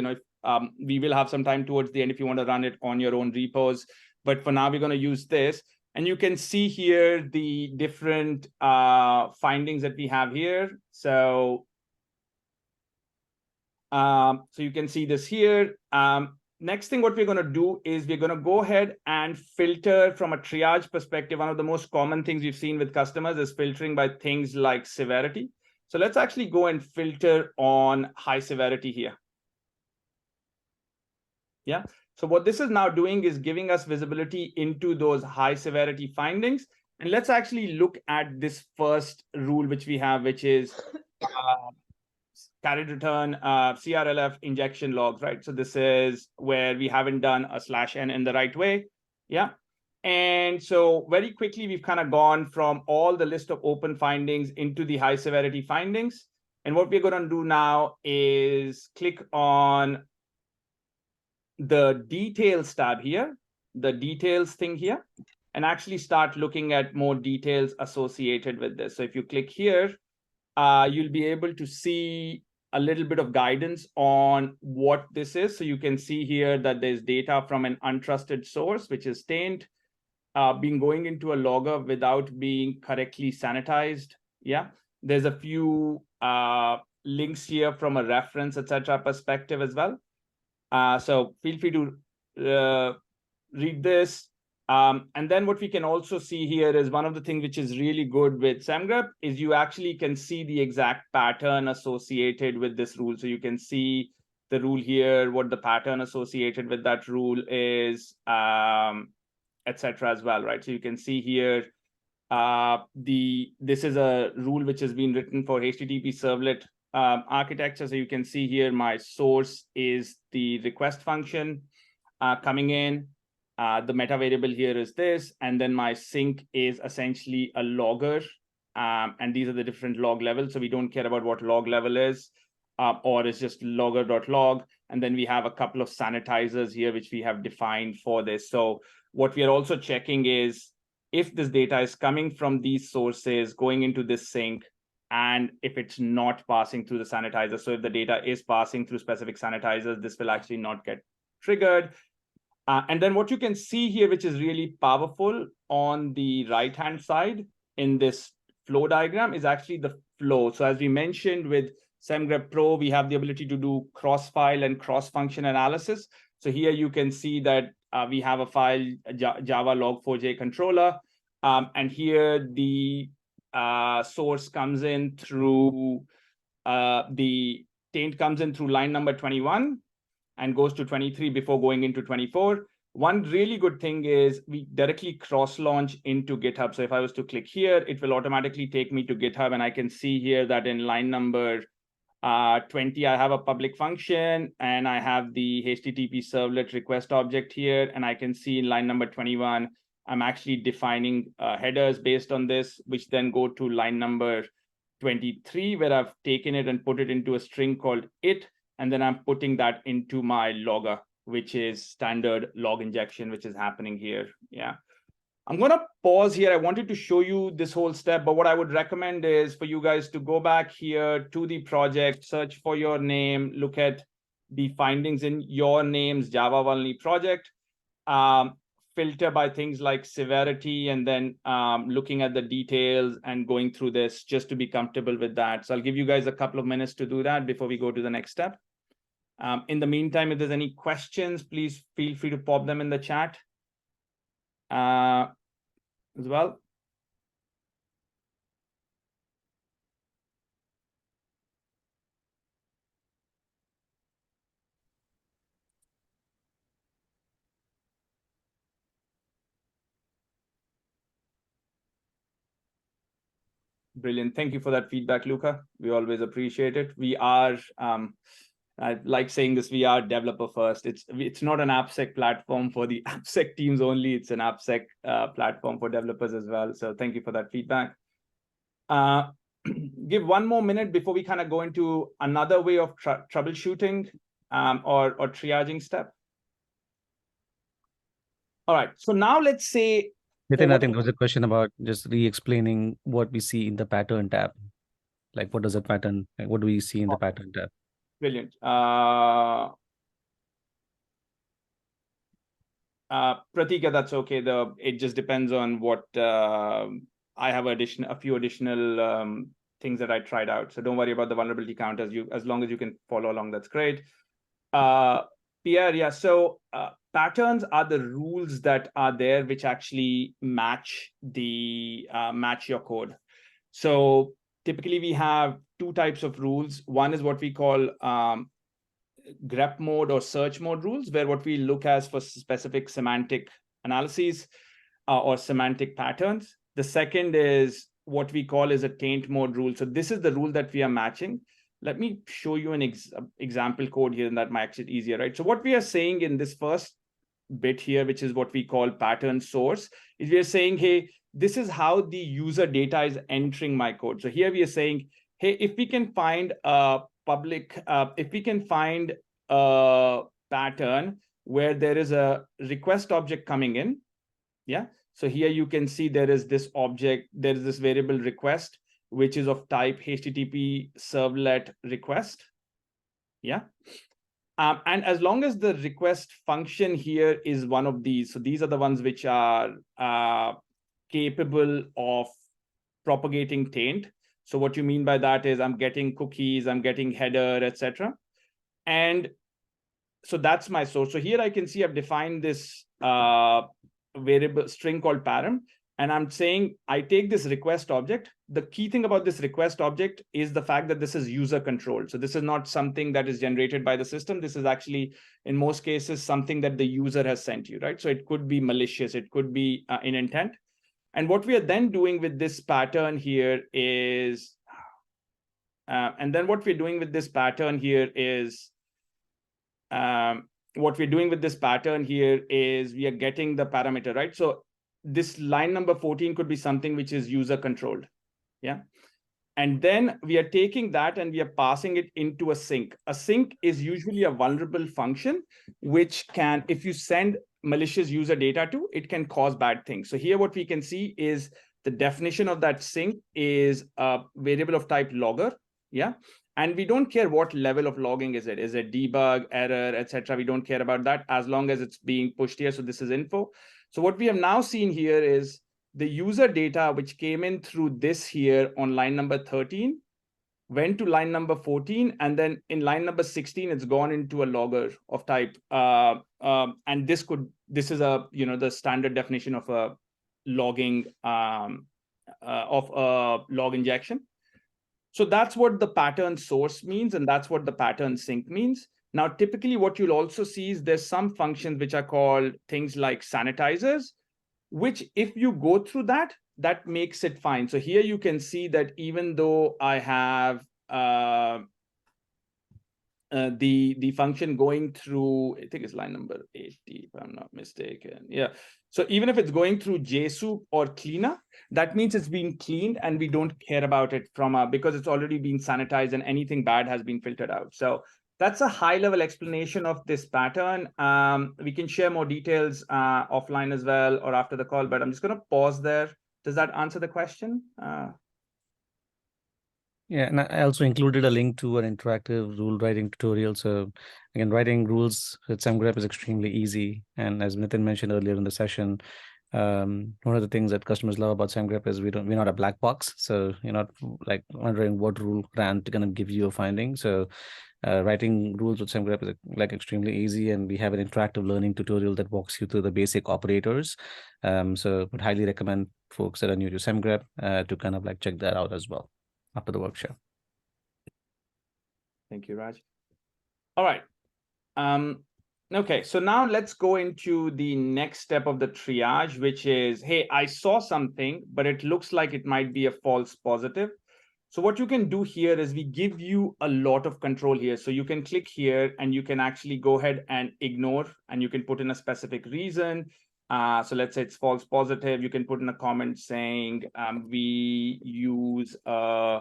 we will have some time towards the end if you want to run it on your own repos. But for now, we're going to use this. And you can see here the different findings that we have here. So you can see this here. Next thing, what we're going to do is we're going to go ahead and filter from a triage perspective. One of the most common things we've seen with customers is filtering by things like severity. So let's actually go and filter on high severity here. Yeah. So what this is now doing is giving us visibility into those high severity findings. And let's actually look at this first rule which we have, which is carried return CRLF injection logs, right? So this is where we haven't done a /n in the right way. Yeah. And so very quickly, we've kind of gone from all the list of open findings into the high severity findings. And what we're going to do now is click on the details tab here, the details thing here, and actually start looking at more details associated with this. So if you click here, you'll be able to see a little bit of guidance on what this is. So you can see here that there's data from an untrusted source, which is taint, being going into a logger without being correctly sanitized. Yeah, there's a few links here from a reference, etc. perspective as well. So feel free to read this. And then what we can also see here is one of the things which is really good with Semgrep is you actually can see the exact pattern associated with this rule. So you can see the rule here, what the pattern associated with that rule is, etc. as well, right? So you can see here, this is a rule which has been written for HTTP servlet architecture. So you can see here, my source is the request function coming in. The meta variable here is this, and then my sink is essentially a logger. And these are the different log levels. So we don't care about what log level is, or it's just logger.log. And then we have a couple of sanitizers here, which we have defined for this. So what we are also checking is if this data is coming from these sources, going into this sink, and if it's not passing through the sanitizer. So if the data is passing through specific sanitizers, this will actually not get triggered. And then what you can see here, which is really powerful on the right-hand side in this flow diagram, is actually the flow. So as we mentioned with Semgrep Pro, we have the ability to do cross-file and cross-function analysis. So here you can see that we have a file, Java log4j controller. And here the source comes in through, the taint comes in through line number 21 and goes to 23 before going into 24. One really good thing is we directly cross-launch into GitHub. So if I was to click here, it will automatically take me to GitHub. And I can see here that in line number 20, I have a public function, and I have the HTTP servlet request object here. And I can see in line number 21, I'm actually defining headers based on this, which then go to line number 23, where I've taken it and put it into a string called it. And then I'm putting that into my logger, which is standard log injection, which is happening here. Yeah. I'm going to pause here. I wanted to show you this whole step, but what I would recommend is for you guys to go back here to the project, search for your name, look at the findings in your name's Java Valni project, filter by things like severity, and then looking at the details and going through this just to be comfortable with that. So I'll give you guys a couple of minutes to do that before we go to the next step. In the meantime, if there's any questions, please feel free to pop them in the chat as well. Brilliant. Thank you for that feedback, Luca. We always appreciate it. We are, I like saying this, we are developer first. It's not an AppSec platform for the AppSec teams only. It's an AppSec platform for developers as well. So thank you for that feedback. Give one more minute before we kind of go into another way of troubleshooting or triaging step. All right. So now let's say, Nitin, I think there was a question about just re-explaining what we see in the pattern tab. Like, what does a pattern, like, what do we see in the pattern tab? Brilliant. Pratika, that's okay. It just depends on what I have a few additional things that I tried out. So don't worry about the vulnerability count as long as you can follow along. That's great. Pierre, yeah. So patterns are the rules that are there which actually match your code. So typically we have two types of rules. One is what we call grep mode or search mode rules, where what we look as for specific semantic analyses or semantic patterns. The second is what we call is a taint mode rule. So this is the rule that we are matching. Let me show you an example code here, and that might make it easier, right? So what we are saying in this first bit here, which is what we call pattern source, is we are saying, hey, this is how the user data is entering my code. So here we are saying, hey, if we can find a if we can find a pattern where there is a request object coming in, yeah. So here you can see there is this object, there is this variable request, which is of type HTTP servlet request. Yeah. And as long as the request function here is one of these, so these are the ones which are capable of propagating taint. So what you mean by that is I'm getting cookies, I'm getting header, etc. And so that's my source. So here I can see I've defined this variable string called param, and I'm saying I take this request object. The key thing about this request object is the fact that this is user controlled. So this is not something that is generated by the system. This is actually, in most cases, something that the user has sent you, right? So it could be malicious, it could be in intent. And what we are then doing with this pattern here is, what we're doing with this pattern here is we are getting the parameter, right? So this line number 14 could be something which is user controlled. Yeah. And then we are taking that and we are passing it into a sink. A sink is usually a vulnerable function, which can, if you send malicious user data to, it can cause bad things. So here what we can see is the definition of that sink is a variable of type logger. Yeah. And we don't care what level of logging is it. Is it debug, error, etc.? We don't care about that as long as it's being pushed here. So this is info. So what we have now seen here is the user data which came in through this here on line number 13 went to line number 14, and then in line number 16 it's gone into a logger of type and this is a the standard definition of a logging of a log injection. So that's what the pattern source means, and that's what the pattern sink means. Now typically what you'll also see is there's some functions which are called things like sanitizers, which if you go through that makes it fine. So here you can see that even though I have the function going through, I think it's line number 80, if I'm not mistaken. Yeah. So even if it's going through JSoup or cleaner, that means it's being cleaned and we don't care about it because it's already been sanitized and anything bad has been filtered out. So that's a high level explanation of this pattern. We can share more details offline as well or after the call, but I'm just going to pause there. Does that answer the question? Yeah, and I also included a link to an interactive rule writing tutorial. So again, writing rules with Semgrep is extremely easy. And as Nitin mentioned earlier in the session, one of the things that customers love about Semgrep is we're not a black box. So you're not like wondering what rule ran to kind of give you a finding. So writing rules with Semgrep is like extremely easy, and we have an interactive learning tutorial that walks you through the basic operators. So would highly recommend folks that are new to Semgrep to kind of like check that out as well after the workshop. Thank you, Raj. All right. Okay, so now let's go into the next step of the triage, which is, hey, I saw something, but it looks like it might be a false positive. So what you can do here is we give you a lot of control here. So you can click here and you can actually go ahead and ignore, and you can put in a specific reason. So let's say it's false positive. You can put in a comment saying we use a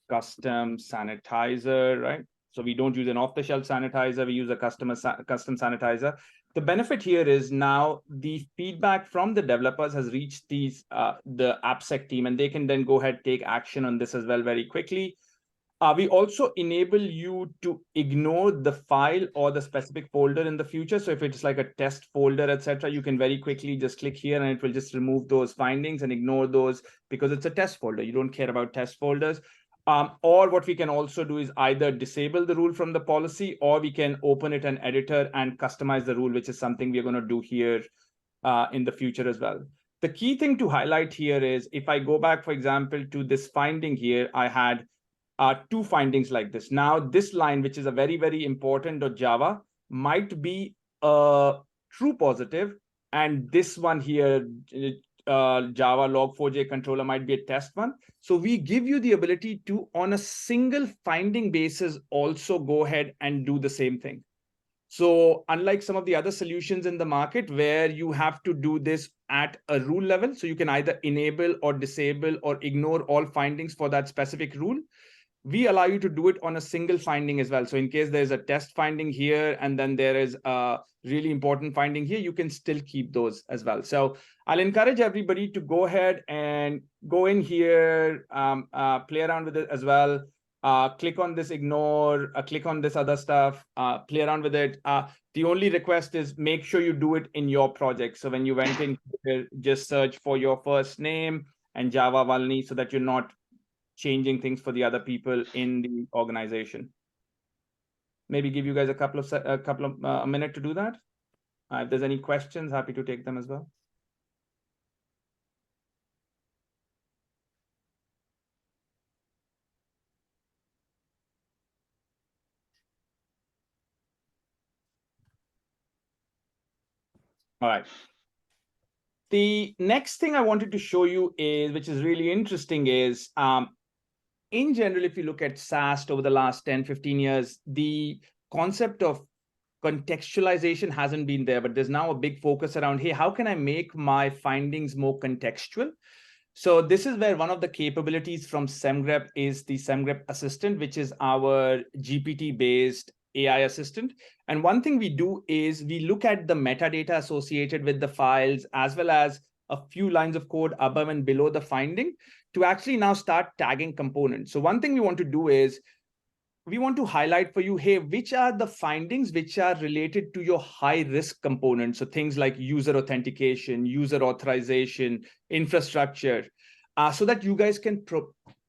custom sanitizer, right? So we don't use an off-the-shelf sanitizer. We use a custom sanitizer. The benefit here is now the feedback from the developers has reached the AppSec team, and they can then go ahead, take action on this as well very quickly. We also enable you to ignore the file or the specific folder in the future. So if it's like a test folder, etc., you can very quickly just click here and it will just remove those findings and ignore those because it's a test folder. You don't care about test folders. Or what we can also do is either disable the rule from the policy, or we can open it in editor and customize the rule, which is something we're going to do here in the future as well. The key thing to highlight here is if I go back, for example, to this finding here, I had two findings like this. Now, this line, which is a very, very important .java, might be a true positive, and this one here, Java log4j controller, might be a test one. So we give you the ability to, on a single finding basis, also go ahead and do the same thing. So unlike some of the other solutions in the market where you have to do this at a rule level, so you can either enable or disable or ignore all findings for that specific rule, we allow you to do it on a single finding as well. So in case there's a test finding here, and then there is a really important finding here, you can still keep those as well. So I'll encourage everybody to go ahead and go in here, play around with it as well. Click on this ignore, click on this other stuff, play around with it. The only request is make sure you do it in your project. So when you went in here, just search for your first name and Java Valni so that you're not changing things for the other people in the organization. Maybe give you guys a minute to do that. If there's any questions, happy to take them as well. All right. The next thing I wanted to show you is, which is really interesting, is in general, if you look at SaaS over the last 10, 15 years, the concept of contextualization hasn't been there, but there's now a big focus around, hey, how can I make my findings more contextual? So this is where one of the capabilities from Semgrep is the Semgrep Assistant, which is our GPT-based AI assistant. And one thing we do is we look at the metadata associated with the files, as well as a few lines of code above and below the finding to actually now start tagging components. So one thing we want to do is we want to highlight for you, hey, which are the findings which are related to your high risk components? So things like user authentication, user authorization, infrastructure, so that you guys can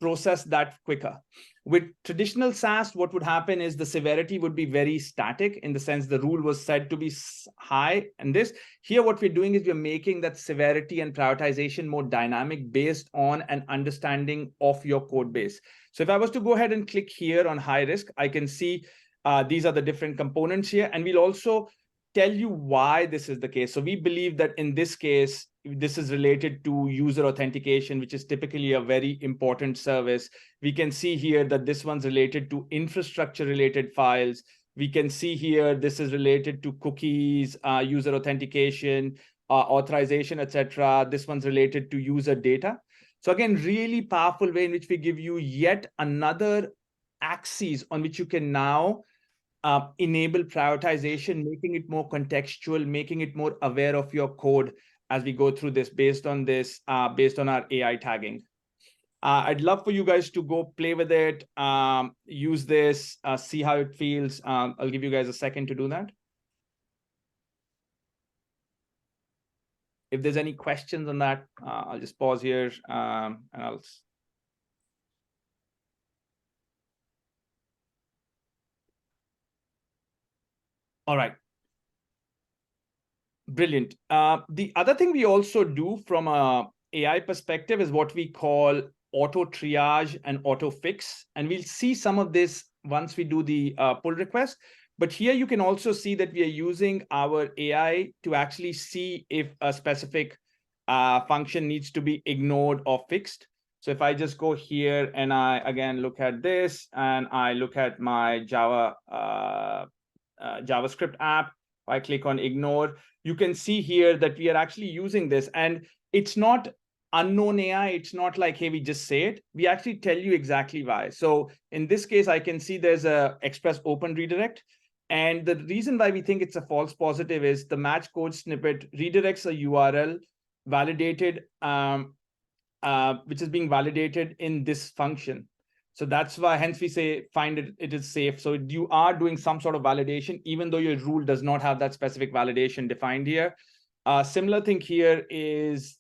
process that quicker. With traditional SaaS, what would happen is the severity would be very static, in the sense the rule was said to be high. And this here, what we're doing is we're making that severity and prioritization more dynamic based on an understanding of your code base. So if I was to go ahead and click here on high risk, I can see these are the different components here. And we'll also tell you why this is the case. So we believe that in this case, this is related to user authentication, which is typically a very important service. We can see here that this one's related to infrastructure related files. We can see here, this is related to cookies, user authentication, authorization, etc. This one's related to user data. So again, really powerful way in which we give you yet another axis on which you can now enable prioritization, making it more contextual, making it more aware of your code as we go through this based on our AI tagging. I'd love for you guys to go play with it, use this, see how it feels. I'll give you guys a second to do that. If there's any questions on that, I'll just pause here and I'll. All right. Brilliant. The other thing we also do from a AI perspective is what we call auto triage and auto fix. And we'll see some of this once we do the pull request. But here you can also see that we are using our AI to actually see if a specific function needs to be ignored or fixed. So if I just go here and I, again, look at this and I look at my JavaScript app, I click on ignore, you can see here that we are actually using this. And it's not unknown AI. It's not like, hey, we just say it. We actually tell you exactly why. So in this case, I can see there's a express open redirect. And the reason why we think it's a false positive is the match code snippet redirects a URL validated, which is being validated in this function. So that's why, hence we say, find it is safe. So you are doing some sort of validation, even though your rule does not have that specific validation defined here. Similar thing here is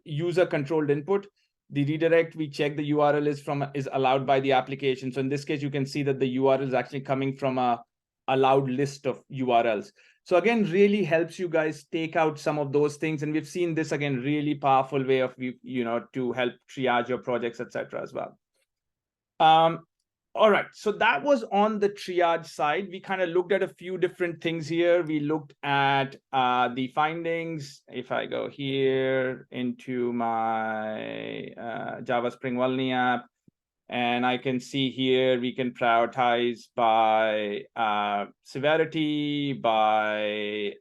user controlled input. The redirect, we check the URL is allowed by the application. So in this case, you can see that the URL is actually coming from a allowed list of URLs. So again, really helps you guys take out some of those things. And we've seen this, again, really powerful way of, to help triage your projects, etc. as well. All right, so that was on the triage side. We kind of looked at a few different things here. We looked at the findings. If I go here into my Java Spring Walney app, and I can see here we can prioritize by severity, by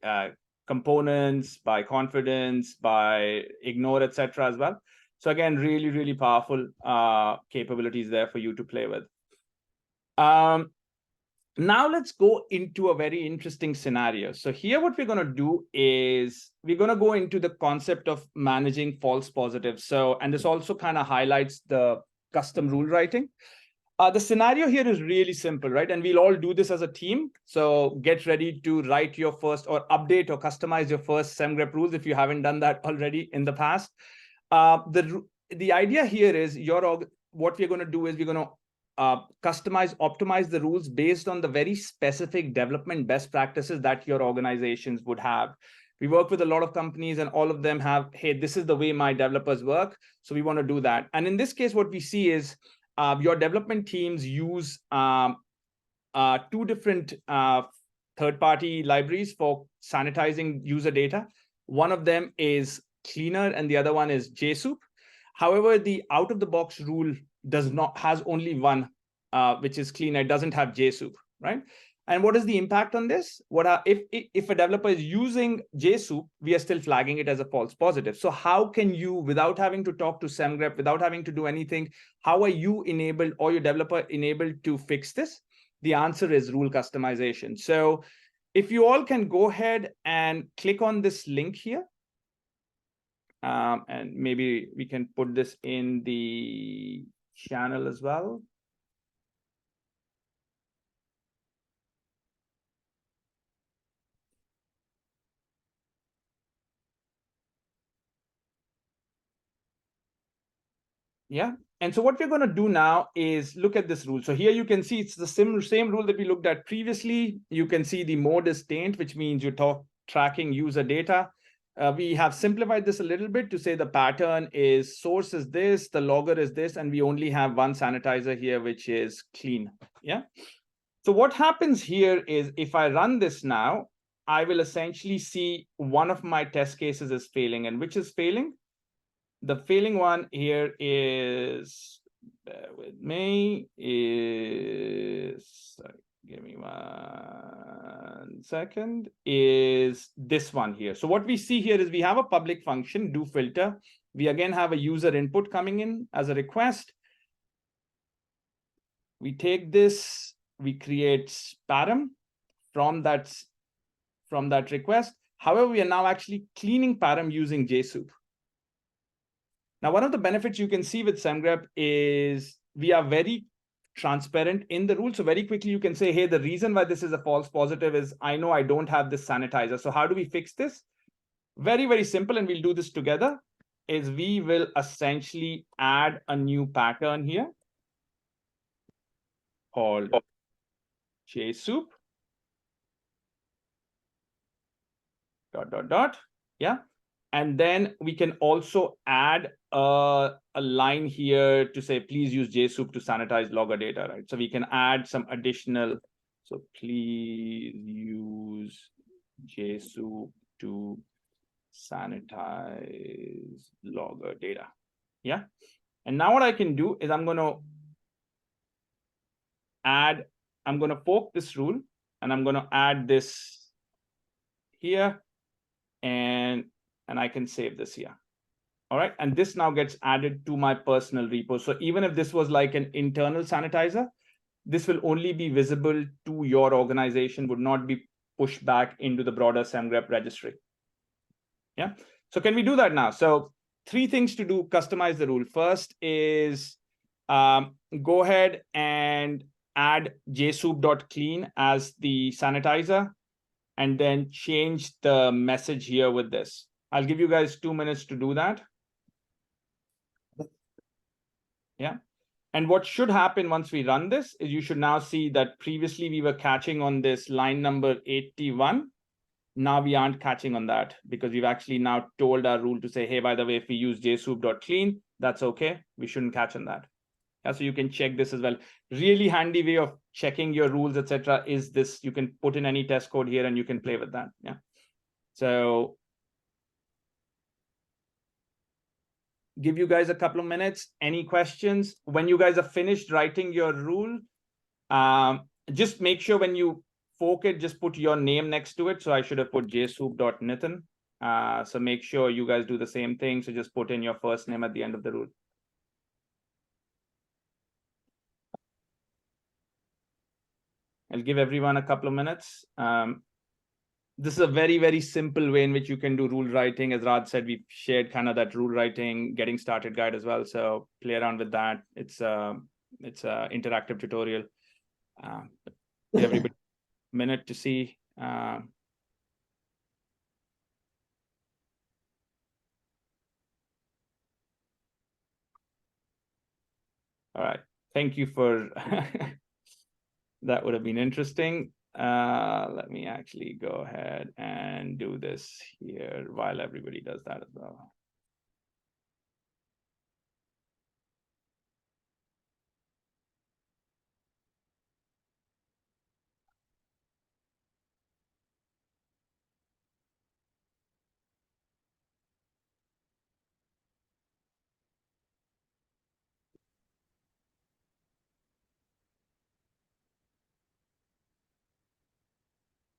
components, by confidence, by ignore, etc. as well. So again, really, really powerful capabilities there for you to play with. Now let's go into a very interesting scenario. So here what we're going to do is we're going to go into the concept of managing false positives. So, and this also kind of highlights the custom rule writing. The scenario here is really simple, right? And we'll all do this as a team. So get ready to write your first or update or customize your first Semgrep rules if you haven't done that already in the past. The idea here is what we're going to do is we're going to optimize the rules based on the very specific development best practices that your organizations would have. We work with a lot of companies and all of them have, hey, this is the way my developers work. So we want to do that. And in this case, what we see is your development teams use two different third-party libraries for sanitizing user data. One of them is Cleaner and the other one is JSoup. However, the out-of-the-box rule has only one, which is Cleaner. It doesn't have JSoup, right? And what is the impact on this? If a developer is using JSoup, we are still flagging it as a false positive. So how can you, without having to talk to Semgrep, without having to do anything, how are you enabled or your developer enabled to fix this? The answer is rule customization. So if you all can go ahead and click on this link here, and maybe we can put this in the channel as well. Yeah. And so what we're going to do now is look at this rule. So here you can see it's the same rule that we looked at previously. You can see the mode is taint, which means you're tracking user data. We have simplified this a little bit to say the pattern is source is this, the logger is this, and we only have one sanitizer here, which is clean. Yeah. So what happens here is if I run this now, I will essentially see one of my test cases is failing. And which is failing? The failing one here is, bear with me, is, give me 1 second, is this one here. So what we see here is we have a public function, do filter. We again have a user input coming in as a request. We take this, we create param from that request. However, we are now actually cleaning param using JSoup. Now, one of the benefits you can see with Semgrep is we are very transparent in the rule. So very quickly, you can say, hey, the reason why this is a false positive is I know I don't have this sanitizer. So how do we fix this? Very, very simple. And we'll do this together is we will essentially add a new pattern here called JSoup. Dot, dot, dot. Yeah. And then we can also add a line here to say, please use JSoup to sanitize logger data, right? So we can add some additional, so please use JSoup to sanitize logger data. Yeah. And now what I can do is I'm going to poke this rule and I'm going to add this here and I can save this here. All right. And this now gets added to my personal repo. So even if this was like an internal sanitizer, this will only be visible to your organization, would not be pushed back into the broader Semgrep registry. Yeah. So can we do that now? So 3 things to do, customize the rule. First is go ahead and add jsoup.clean as the sanitizer, and then change the message here with this. I'll give you guys 2 minutes to do that. Yeah. And what should happen once we run this is you should now see that previously we were catching on this line number 81. Now we aren't catching on that because we've actually now told our rule to say, hey, by the way, if we use jsoup.clean, that's okay. We shouldn't catch on that. Yeah, so you can check this as well. Really handy way of checking your rules, etc. is this. You can put in any test code here and you can play with that. Yeah. So give you guys a couple of minutes. Any questions? When you guys are finished writing your rule, just make sure when you fork it, just put your name next to it. So I should have put jsoup.nitin. So make sure you guys do the same thing. So just put in your first name at the end of the rule. I'll give everyone a couple of minutes. This is a very, very simple way in which you can do rule writing. As Raj said, we've shared kind of that rule writing, getting started guide as well. So play around with that. It's a interactive tutorial. Give everybody a minute to see. All right. Thank you for that. Would have been interesting. Let me actually go ahead and do this here while everybody does that as well.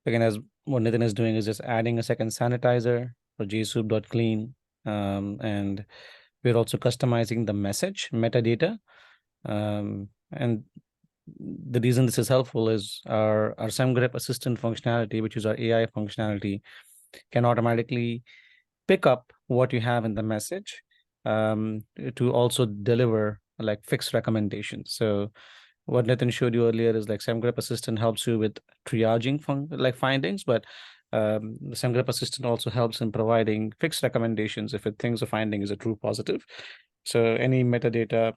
Again, as what Nitin is doing is just adding a second sanitizer for jsoup.clean. And we're also customizing the message metadata. And the reason this is helpful is our Semgrep assistant functionality, which is our AI functionality, can automatically pick up what you have in the message to also deliver like fixed recommendations. So what Nitin showed you earlier is like Semgrep Assistant helps you with triaging findings, but the Semgrep Assistant also helps in providing fixed recommendations if it thinks a finding is a true positive. So any metadata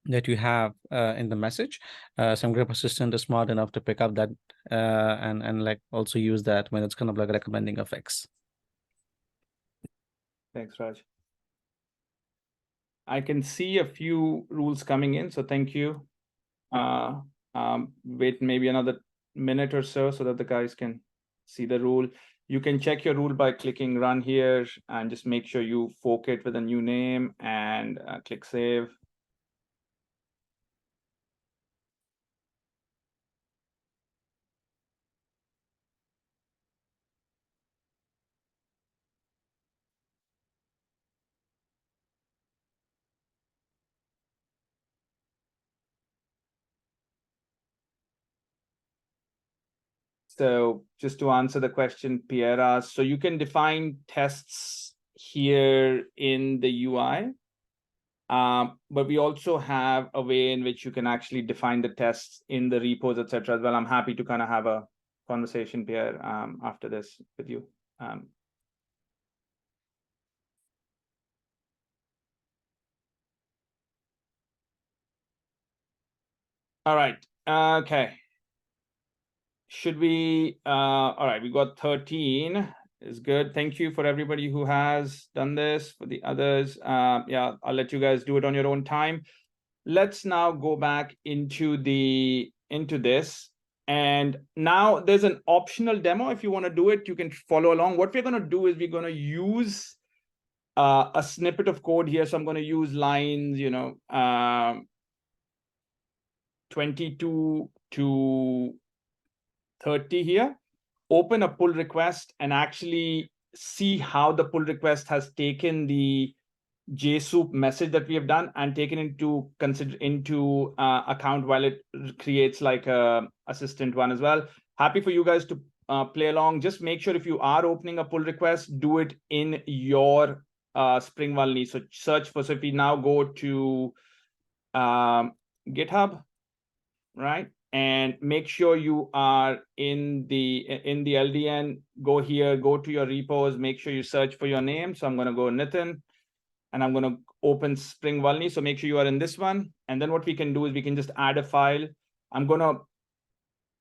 that you have in the message, Semgrep Assistant is smart enough to pick up that and like also use that when it's kind of like recommending a fix. Thanks, Raj. I can see a few rules coming in, so thank you. Wait maybe another minute or so that the guys can see the rule. You can check your rule by clicking run here and just make sure you fork it with a new name and click save. So just to answer the question Pierre asked, so you can define tests here in the UI, but we also have a way in which you can actually define the tests in the repos, etc. as well. I'm happy to kind of have a conversation, Pierre, after this with you. All right. Okay. Should we, all right, we got 13 is good. Thank you for everybody who has done this. For the others, yeah, I'll let you guys do it on your own time. Let's now go back into this. And now there's an optional demo. If you want to do it, you can follow along. What we're going to do is we're going to use a snippet of code here. So I'm going to use lines, 22 to 30 here, open a pull request and actually see how the pull request has taken the JSoup message that we have done and taken into account while it creates like a assistant one as well. Happy for you guys to play along. Just make sure if you are opening a pull request, do it in your Spring Walney. So search for, so if we now go to GitHub, right? And make sure you are in the LDN, go here, go to your repos, make sure you search for your name. So I'm going to go Nitin and I'm going to open Spring Walney. So make sure you are in this one. And then what we can do is we can just add a file. I'm going to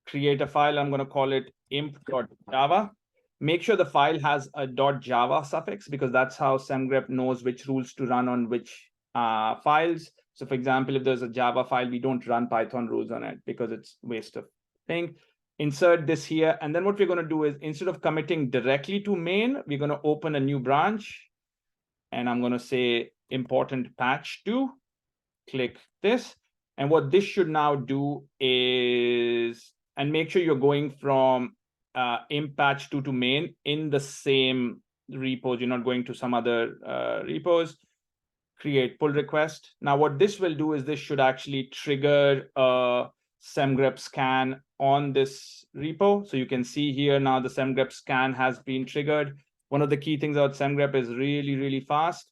create a file. I'm going to call it imp.java. Make sure the file has a .java suffix because that's how Semgrep knows which rules to run on which files. So for example, if there's a Java file, we don't run Python rules on it because it's waste of thing. Insert this here. And then what we're going to do is instead of committing directly to main, we're going to open a new branch. And I'm going to say important patch to, click this. And what this should now do is, and make sure you're going from imp patch to main in the same repos. You're not going to some other repos. Create pull request. Now what this will do is this should actually trigger a Semgrep scan on this repo. So you can see here now the Semgrep scan has been triggered. One of the key things about Semgrep is really, really fast.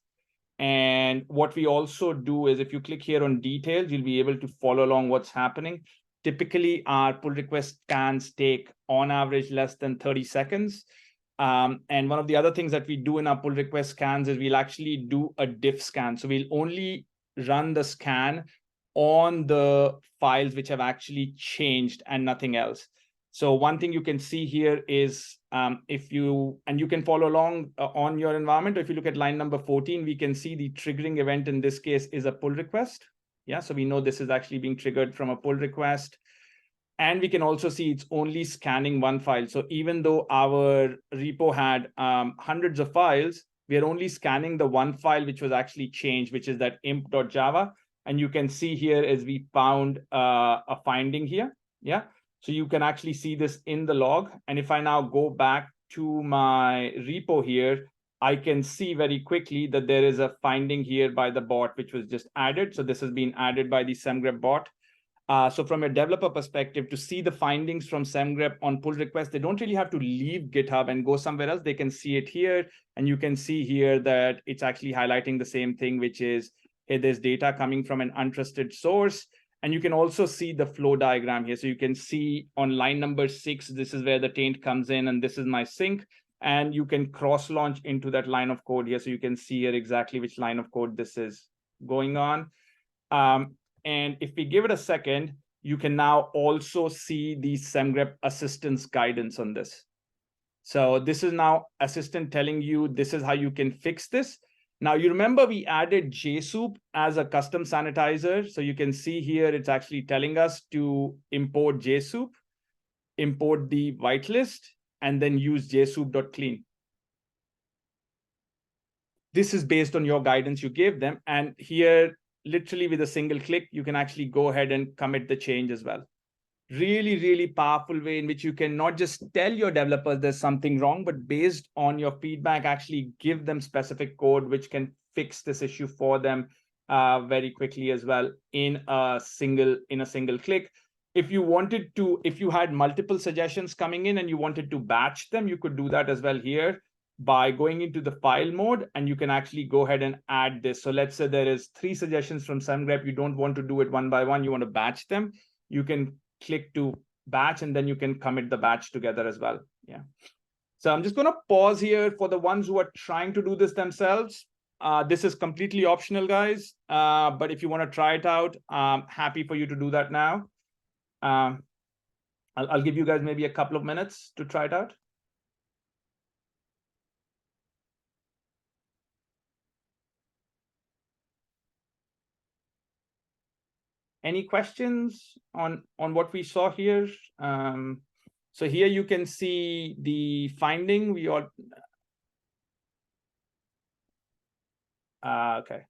And what we also do is if you click here on details, you'll be able to follow along what's happening. Typically, our pull request scans take on average less than 30 seconds. And one of the other things that we do in our pull request scans is we'll actually do a diff scan. So we'll only run the scan on the files which have actually changed and nothing else. So one thing you can see here is you can follow along on your environment. If you look at line number 14, we can see the triggering event in this case is a pull request. Yeah, so we know this is actually being triggered from a pull request. And we can also see it's only scanning one file. So even though our repo had hundreds of files, we are only scanning the one file which was actually changed, which is that imp.java. And you can see here as we found a finding here. Yeah. So you can actually see this in the log. And if I now go back to my repo here, I can see very quickly that there is a finding here by the bot, which was just added. So this has been added by the Semgrep bot. So from a developer perspective, to see the findings from Semgrep on pull request, they don't really have to leave GitHub and go somewhere else. They can see it here. And you can see here that it's actually highlighting the same thing, which is, hey, there's data coming from an untrusted source. And you can also see the flow diagram here. So you can see on line number 6, this is where the taint comes in, and this is my sink. And you can cross launch into that line of code here. So you can see here exactly which line of code this is going on. And if we give it a second, you can now also see the Semgrep assistance guidance on this. So this is now assistant telling you this is how you can fix this. Now, you remember we added JSoup as a custom sanitizer. So you can see here, it's actually telling us to import JSoup, import the whitelist, and then use jsoup.clean. This is based on your guidance you gave them. And here, literally with a single click, you can actually go ahead and commit the change as well. Really, really powerful way in which you can not just tell your developers there's something wrong, but based on your feedback, actually give them specific code which can fix this issue for them very quickly as well in a single click. If you wanted to, if you had multiple suggestions coming in and you wanted to batch them, you could do that as well here by going into the file mode, and you can actually go ahead and add this. So let's say there is 3 suggestions from Semgrep. You don't want to do it one by one. You want to batch them. You can click to batch, and then you can commit the batch together as well. Yeah. So I'm just going to pause here for the ones who are trying to do this themselves. This is completely optional, guys. But if you want to try it out, I'm happy for you to do that now. I'll give you guys maybe a couple of minutes to try it out. Any questions on what we saw here? So here you can see the finding. We all okay.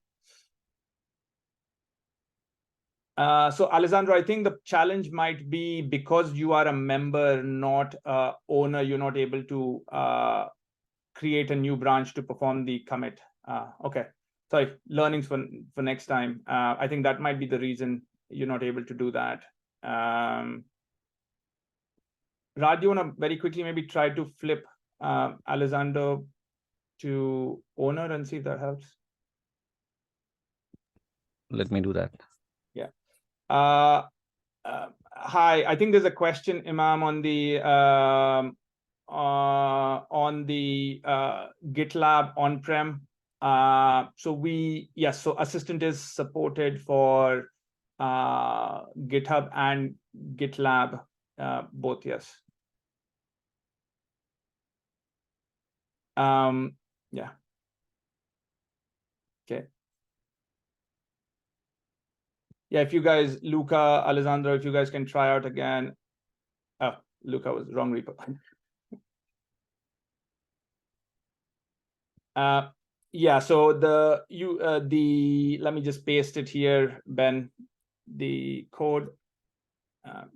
So Alessandro, I think the challenge might be because you are a member, not a owner, you're not able to create a new branch to perform the commit. Okay, sorry, learnings for next time. I think that might be the reason you're not able to do that. Raj, you want to very quickly maybe try to flip Alessandro to owner and see if that helps? Let me do that. Yeah. Hi, I think there's a question, Imam, on the GitLab on-prem. So Assistant is supported for GitHub and GitLab, both, yes. Yeah. Okay. Yeah, if you guys, Luca, Alessandro, if you guys can try out again. Oh, Luca was wrong repo. Yeah, so let me just paste it here, Ben, the code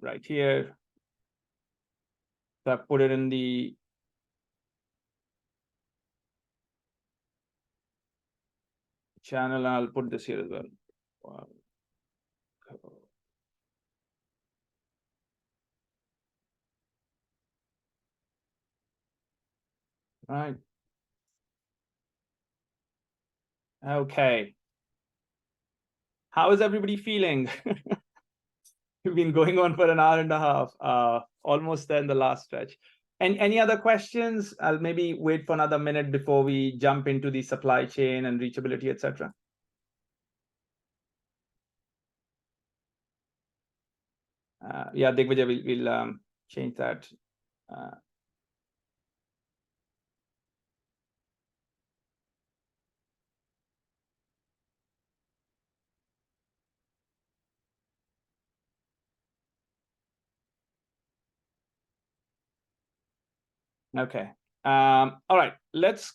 right here. So I put it in the channel, and I'll put this here as well. Wow. Right. Okay. How is everybody feeling? We've been going on for an hour and a half, almost there in the last stretch. And any other questions? I'll maybe wait for another minute before we jump into the supply chain and reachability, etc. Yeah, Digvijay, we'll change that. Okay. All right, let's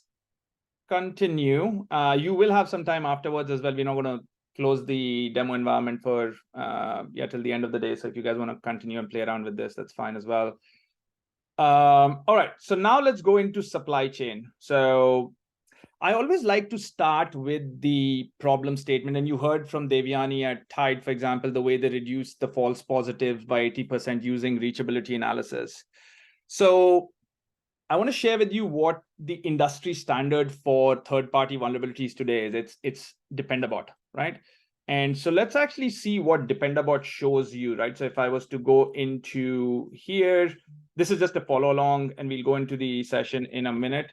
continue. You will have some time afterwards as well. We're not going to close the demo environment for till the end of the day. So if you guys want to continue and play around with this, that's fine as well. All right, so now let's go into supply chain. So I always like to start with the problem statement. And you heard from Devyani at Tide, for example, the way they reduced the false positives by 80% using reachability analysis. So I want to share with you what the industry standard for third-party vulnerabilities today is. It's Dependabot, right? And so let's actually see what Dependabot shows you, right? So if I was to go into here, this is just a follow along, and we'll go into the session in a minute.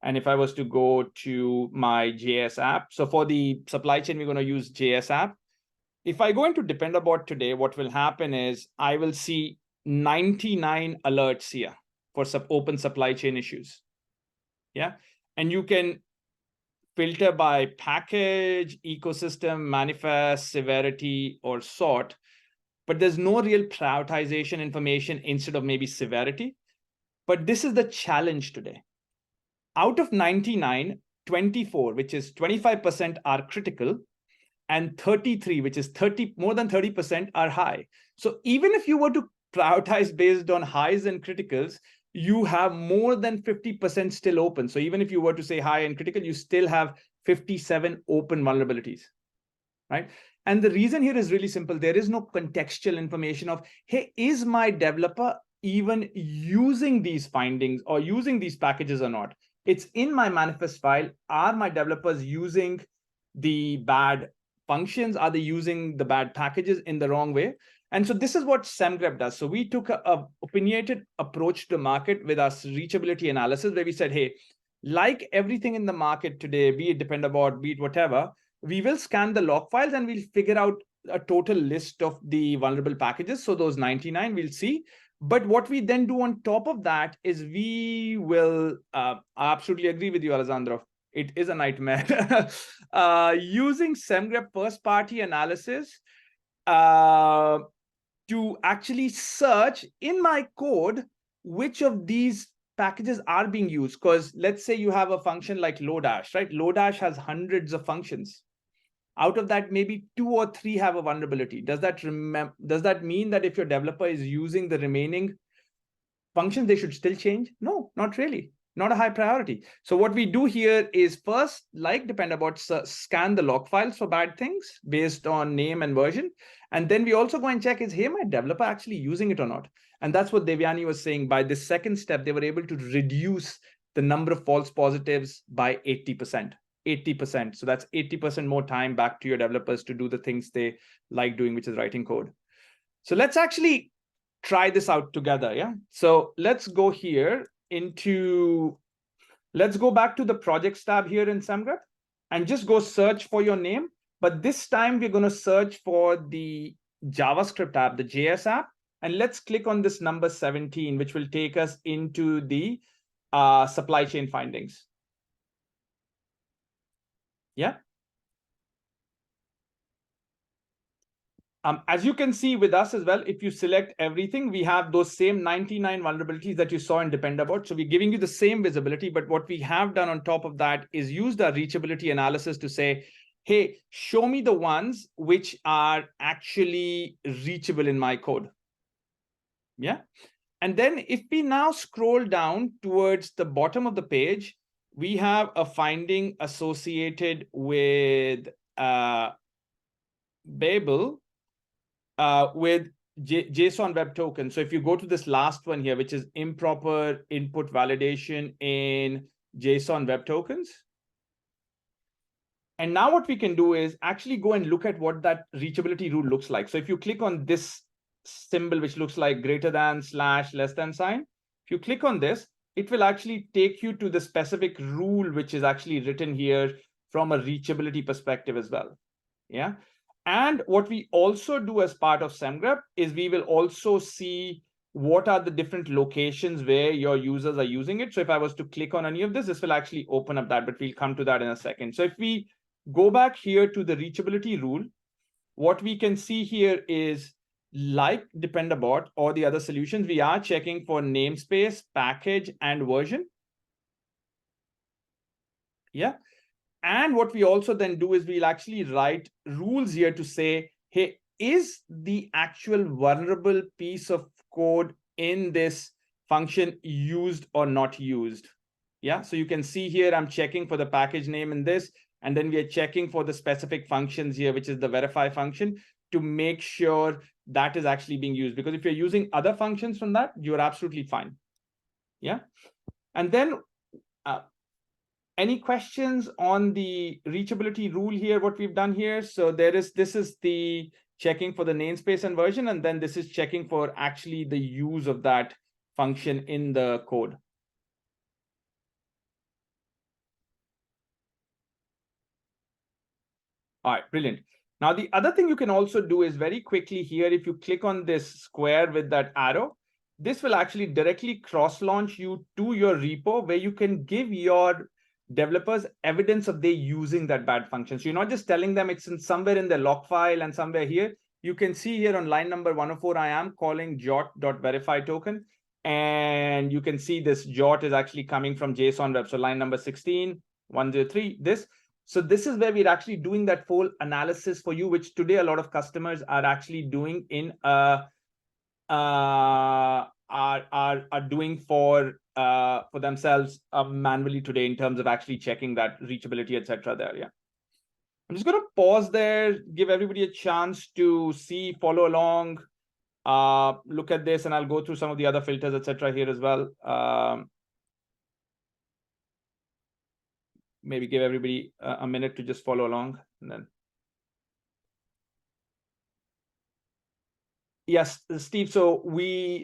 And if I was to go to my JS app, so for the supply chain, we're going to use JS app. If I go into Dependabot today, what will happen is I will see 99 alerts here for open supply chain issues. Yeah. And you can filter by package, ecosystem, manifest, severity, or sort, but there's no real prioritization information instead of maybe severity. But this is the challenge today. Out of 99, 24, which is 25% are critical, and 33, which is more than 30% are high. So even if you were to prioritize based on highs and criticals, you have more than 50% still open. So even if you were to say high and critical, you still have 57 open vulnerabilities, right? And the reason here is really simple. There is no contextual information of, hey, is my developer even using these findings or using these packages or not? It's in my manifest file. Are my developers using the bad functions? Are they using the bad packages in the wrong way? And so this is what Semgrep does. So we took a opinionated approach to market with our reachability analysis, where we said, hey, like everything in the market today, be it Dependabot, be it whatever, we will scan the log files and we'll figure out a total list of the vulnerable packages. So those 99 we'll see. But what we then do on top of that is we will, I absolutely agree with you, Alessandro. It is a nightmare. Using Semgrep first-party analysis to actually search in my code which of these packages are being used. Because let's say you have a function like Lodash, right? Lodash has hundreds of functions. Out of that, maybe 2 or 3 have a vulnerability. Does that mean that if your developer is using the remaining functions, they should still change? No, not really. Not a high priority. So what we do here is first, like Dependabot, scan the log files for bad things based on name and version. And then we also go and check is, hey, my developer actually using it or not? And that's what Devyani was saying. By this second step, they were able to reduce the number of false positives by 80%. 80%. So that's 80% more time back to your developers to do the things they like doing, which is writing code. So let's actually try this out together. Yeah. So let's go here let's go back to the projects tab here in Semgrep and just go search for your name. But this time we're going to search for the JavaScript app, the JS app. And let's click on this number 17, which will take us into the supply chain findings. Yeah. As you can see with us as well, if you select everything, we have those same 99 vulnerabilities that you saw in Dependabot. So we're giving you the same visibility, but what we have done on top of that is used our reachability analysis to say, hey, show me the ones which are actually reachable in my code. Yeah. And then if we now scroll down towards the bottom of the page, we have a finding associated with Babel. With JSON Web Token. So if you go to this last one here, which is improper input validation in JSON Web Tokens. And now what we can do is actually go and look at what that reachability rule looks like. So if you click on this symbol, which looks like greater than, slash, less than sign, if you click on this, it will actually take you to the specific rule, which is actually written here from a reachability perspective as well. Yeah. And what we also do as part of Semgrep is we will also see what are the different locations where your users are using it. So if I was to click on any of this, this will actually open up that, but we'll come to that in a second. So if we go back here to the reachability rule, what we can see here is, like Dependabot or the other solutions, we are checking for namespace, package, and version. Yeah. And what we also then do is we'll actually write rules here to say, hey, is the actual vulnerable piece of code in this function used or not used? Yeah, so you can see here, I'm checking for the package name in this, and then we are checking for the specific functions here, which is the verify function, to make sure that is actually being used. Because if you're using other functions from that, you're absolutely fine. Yeah. And then any questions on the reachability rule here, what we've done here? So this is the checking for the namespace and version, and then this is checking for actually the use of that function in the code. All right, brilliant. Now, the other thing you can also do is very quickly here, if you click on this square with that arrow, this will actually directly cross-launch you to your repo where you can give your developers evidence of they using that bad function. So you're not just telling them it's in somewhere in the log file and somewhere here. You can see here on line number 104, I am calling jot.verify token. And you can see this jot is actually coming from JSON web. So line number 16, 103, this. So this is where we're actually doing that full analysis for you, which today a lot of customers are actually doing in are doing for themselves manually today in terms of actually checking that reachability, etc. there. Yeah. I'm just going to pause there, give everybody a chance to see, follow along, look at this, and I'll go through some of the other filters, etc. here as well. Maybe give everybody a minute to just follow along, and then. Yes, Steve. So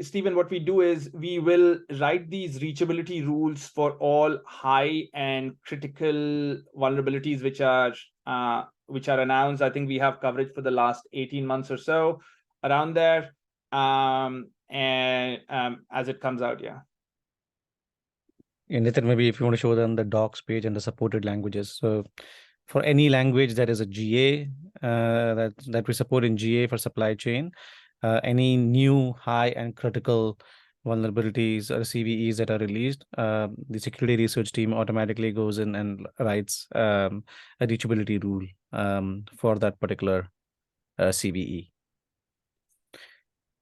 Stephen, what we do is we will write these reachability rules for all high and critical vulnerabilities which are announced. I think we have coverage for the last 18 months or so around there, as it comes out. Yeah. And Nitin, maybe if you want to show them the docs page and the supported languages. So for any language that is a GA, that we support in GA for supply chain, any new high and critical vulnerabilities or CVEs that are released, the security research team automatically goes in and writes a reachability rule for that particular CVE.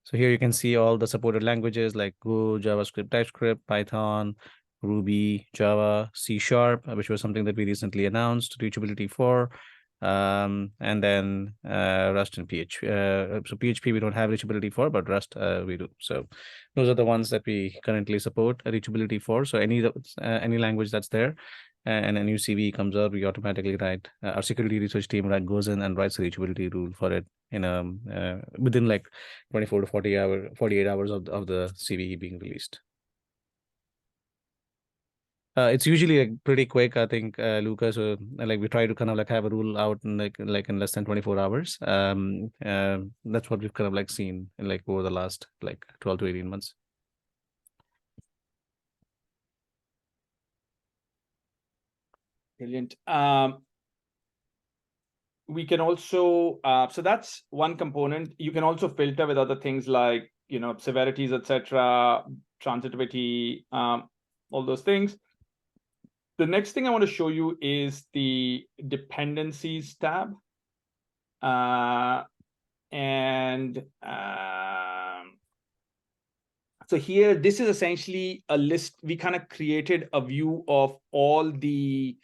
So here you can see all the supported languages like Go, JavaScript, TypeScript, Python, Ruby, Java, C#, which was something that we recently announced reachability for, and then Rust and PHP. So PHP we don't have reachability for, but Rust we do. So those are the ones that we currently support reachability for. So any language that's there, and a new CVE comes out, we automatically write. Our security research team goes in and writes a reachability rule for it in within like 24 to 48 hours of the CVE being released. It's usually like pretty quick, I think, Lucas. So like we try to kind of like have a rule out in like in less than 24 hours. That's what we've kind of like seen in like over the last like 12 to 18 months. Brilliant. We can also so that's one component. You can also filter with other things like severities, etc., transitivity, all those things. The next thing I want to show you is the dependencies tab. So here, this is essentially a list. We kind of created a view of all the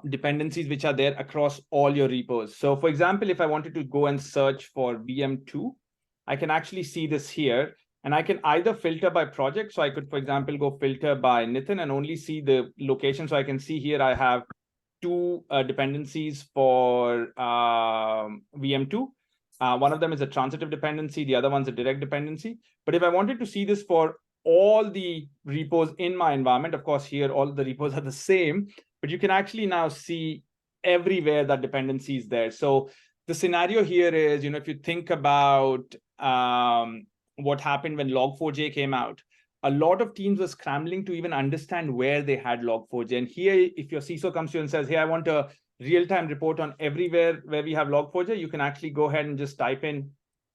dependencies which are there across all your repos. So for example, if I wanted to go and search for VM2, I can actually see this here. And I can either filter by project. So I could, for example, go filter by Nitin and only see the location. So I can see here I have two dependencies for VM2. One of them is a transitive dependency. The other one's a direct dependency. But if I wanted to see this for all the repos in my environment, of course, here all the repos are the same, but you can actually now see everywhere that dependency is there. So the scenario here is, if you think about what happened when Log4j came out, a lot of teams were scrambling to even understand where they had Log4j. And here, if your CISO comes to you and says, hey, I want a real-time report on everywhere where we have Log4j, you can actually go ahead and just type in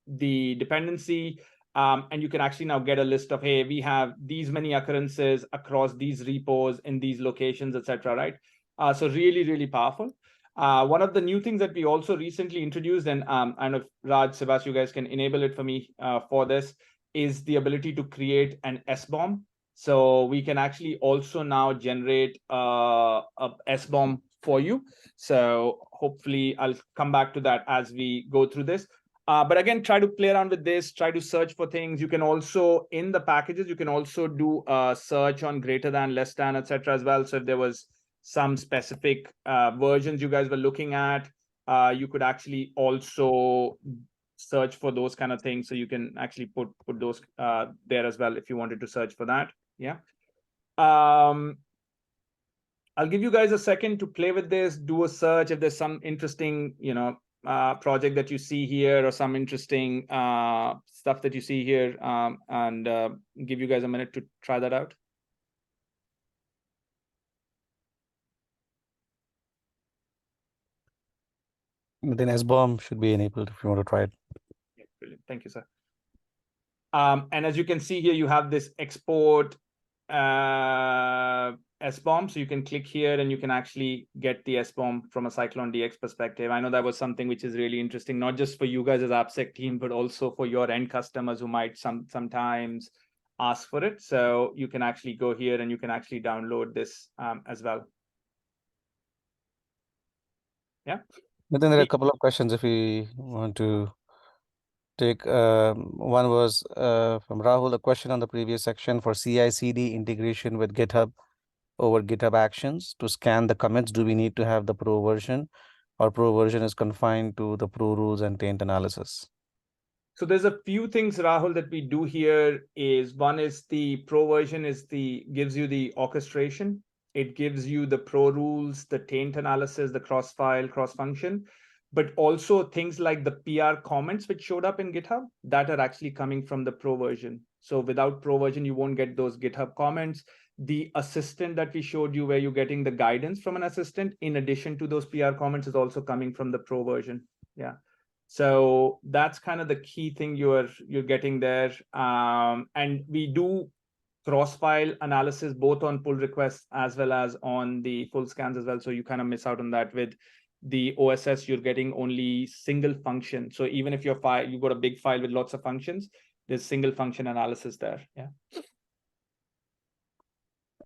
the dependency. And you can actually now get a list of, hey, we have these many occurrences across these repos in these locations, etc. Right? So really, really powerful. One of the new things that we also recently introduced, and I know if Raj, Sebastian, you guys can enable it for me for this, is the ability to create an SBOM. So we can actually also now generate a SBOM for you. So hopefully I'll come back to that as we go through this. But again, try to play around with this, try to search for things. You can also, in the packages, you can also do a search on greater than, less than, etc. as well. So if there was some specific versions you guys were looking at, you could actually also search for those kind of things. So you can actually put those there as well if you wanted to search for that. Yeah. I'll give you guys a second to play with this, do a search if there's some interesting, project that you see here or some interesting stuff that you see here, and give you guys a minute to try that out. Then SBOM should be enabled if you want to try it. Yeah, brilliant. Thank you, sir. And as you can see here, you have this export SBOM. So you can click here and you can actually get the SBOM from a Cyclone DX perspective. I know that was something which is really interesting, not just for you guys as AppSec team, but also for your end customers who might sometimes ask for it. So you can actually go here and you can actually download this as well. Yeah. But then there are a couple of questions if we want to take. One was from Rahul, a question on the previous section for CI/CD integration with GitHub over GitHub Actions to scan the commits. Do we need to have the pro version, or pro version is confined to the pro rules and taint analysis? So there's a few things, Rahul, that we do here. Is one is the pro version gives you the orchestration. It gives you the pro rules, the taint analysis, the cross-file, cross-function, but also things like the PR comments which showed up in GitHub that are actually coming from the pro version. So without pro version, you won't get those GitHub comments. The assistant that we showed you, where you're getting the guidance from an assistant, in addition to those PR comments, is also coming from the pro version. Yeah. So that's kind of the key thing you're getting there. And we do cross-file analysis both on pull requests as well as on the full scans as well. So you kind of miss out on that. With the OSS, you're getting only single function. So even if you've got a big file with lots of functions, there's single function analysis there. Yeah.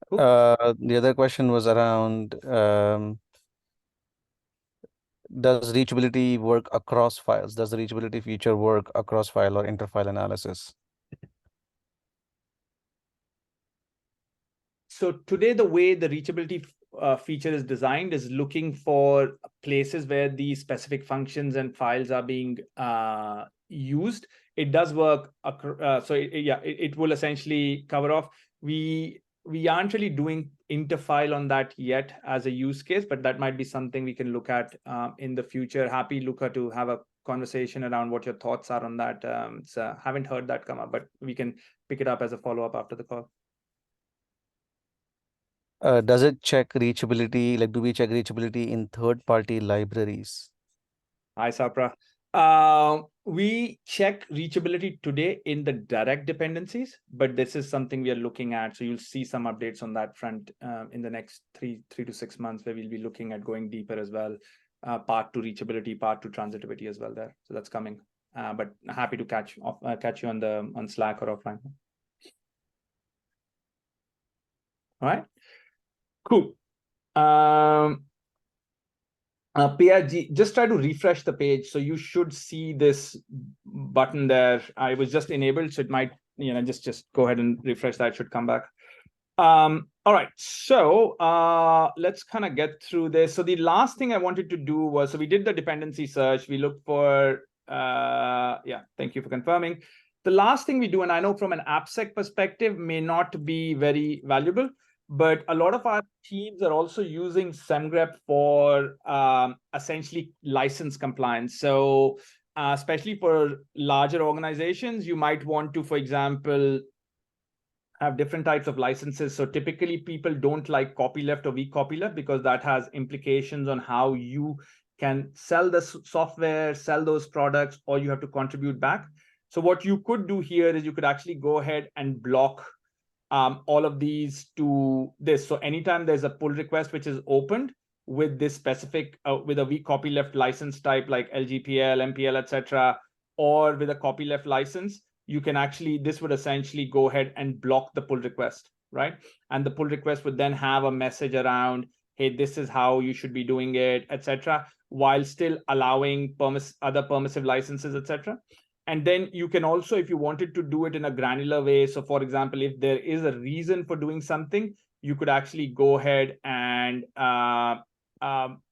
Cool. The other question was around does reachability work across files? Does the reachability feature work across file or interfile analysis? So today, the way the reachability feature is designed is looking for places where these specific functions and files are being used. It does work. So it will essentially cover off. We aren't really doing interfile on that yet as a use case, but that might be something we can look at in the future. Happy, Luca, to have a conversation around what your thoughts are on that. Haven't heard that come up, but we can pick it up as a follow-up after the call. Does it check reachability? Like, do we check reachability in third-party libraries? Hi, Sapra. We check reachability today in the direct dependencies, but this is something we are looking at. So you'll see some updates on that front in the next three to 6 months, where we'll be looking at going deeper as well. Part to reachability, part to transitivity as well there. So that's coming. But happy to catch you on Slack or offline. All right. Cool. PRG, just try to refresh the page. So you should see this button there. I was just enabled, so it might, just go ahead and refresh that. It should come back. All right. So let's kind of get through this. So the last thing I wanted to do was, so we did the dependency search. We looked for, thank you for confirming. The last thing we do, and I know from an AppSec perspective may not be very valuable, but a lot of our teams are also using Semgrep for essentially license compliance. So especially for larger organizations, you might want to, for example, have different types of licenses. So typically people don't like copyleft or weak copyleft because that has implications on how you can sell the software, sell those products, or you have to contribute back. So what you could do here is you could actually go ahead and block all of these to this. So anytime there's a pull request which is opened with this specific, with a weak copyleft license type like LGPL, MPL, etc., or with a copyleft license, you can actually, this would essentially go ahead and block the pull request, right? And the pull request would then have a message around, hey, this is how you should be doing it, etc., while still allowing other permissive licenses, etc. And then you can also, if you wanted to do it in a granular way, so for example, if there is a reason for doing something, you could actually go ahead and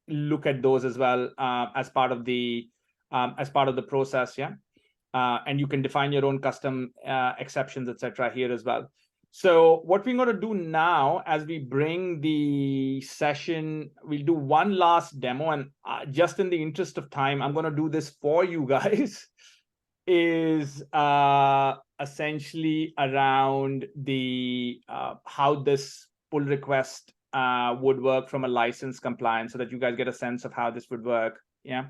look at those as well as part of the process, yeah. And you can define your own custom exceptions, etc. here as well. So what we're going to do now, as we bring the session, we'll do one last demo, and just in the interest of time, I'm going to do this for you guys. Is essentially around the how this pull request would work from a license compliance, so that you guys get a sense of how this would work. Yeah.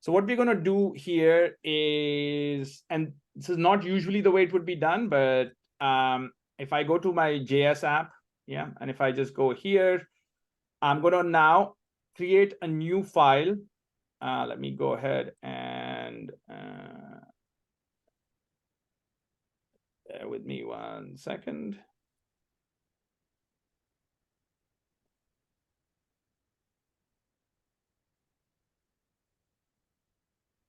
So what we're going to do here is, and this is not usually the way it would be done, but if I go to my JS app, yeah, and if I just go here, I'm going to now create a new file. Let me go ahead and bear with me 1 second.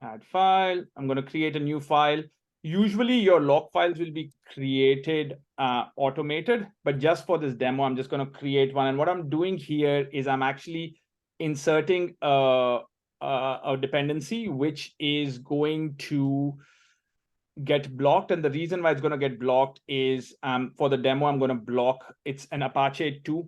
Add file. I'm going to create a new file. Usually your log files will be created automated, but just for this demo, I'm just going to create one. And what I'm doing here is I'm actually inserting a dependency which is going to get blocked. And the reason why it's going to get blocked is for the demo, I'm going to block, it's an Apache 2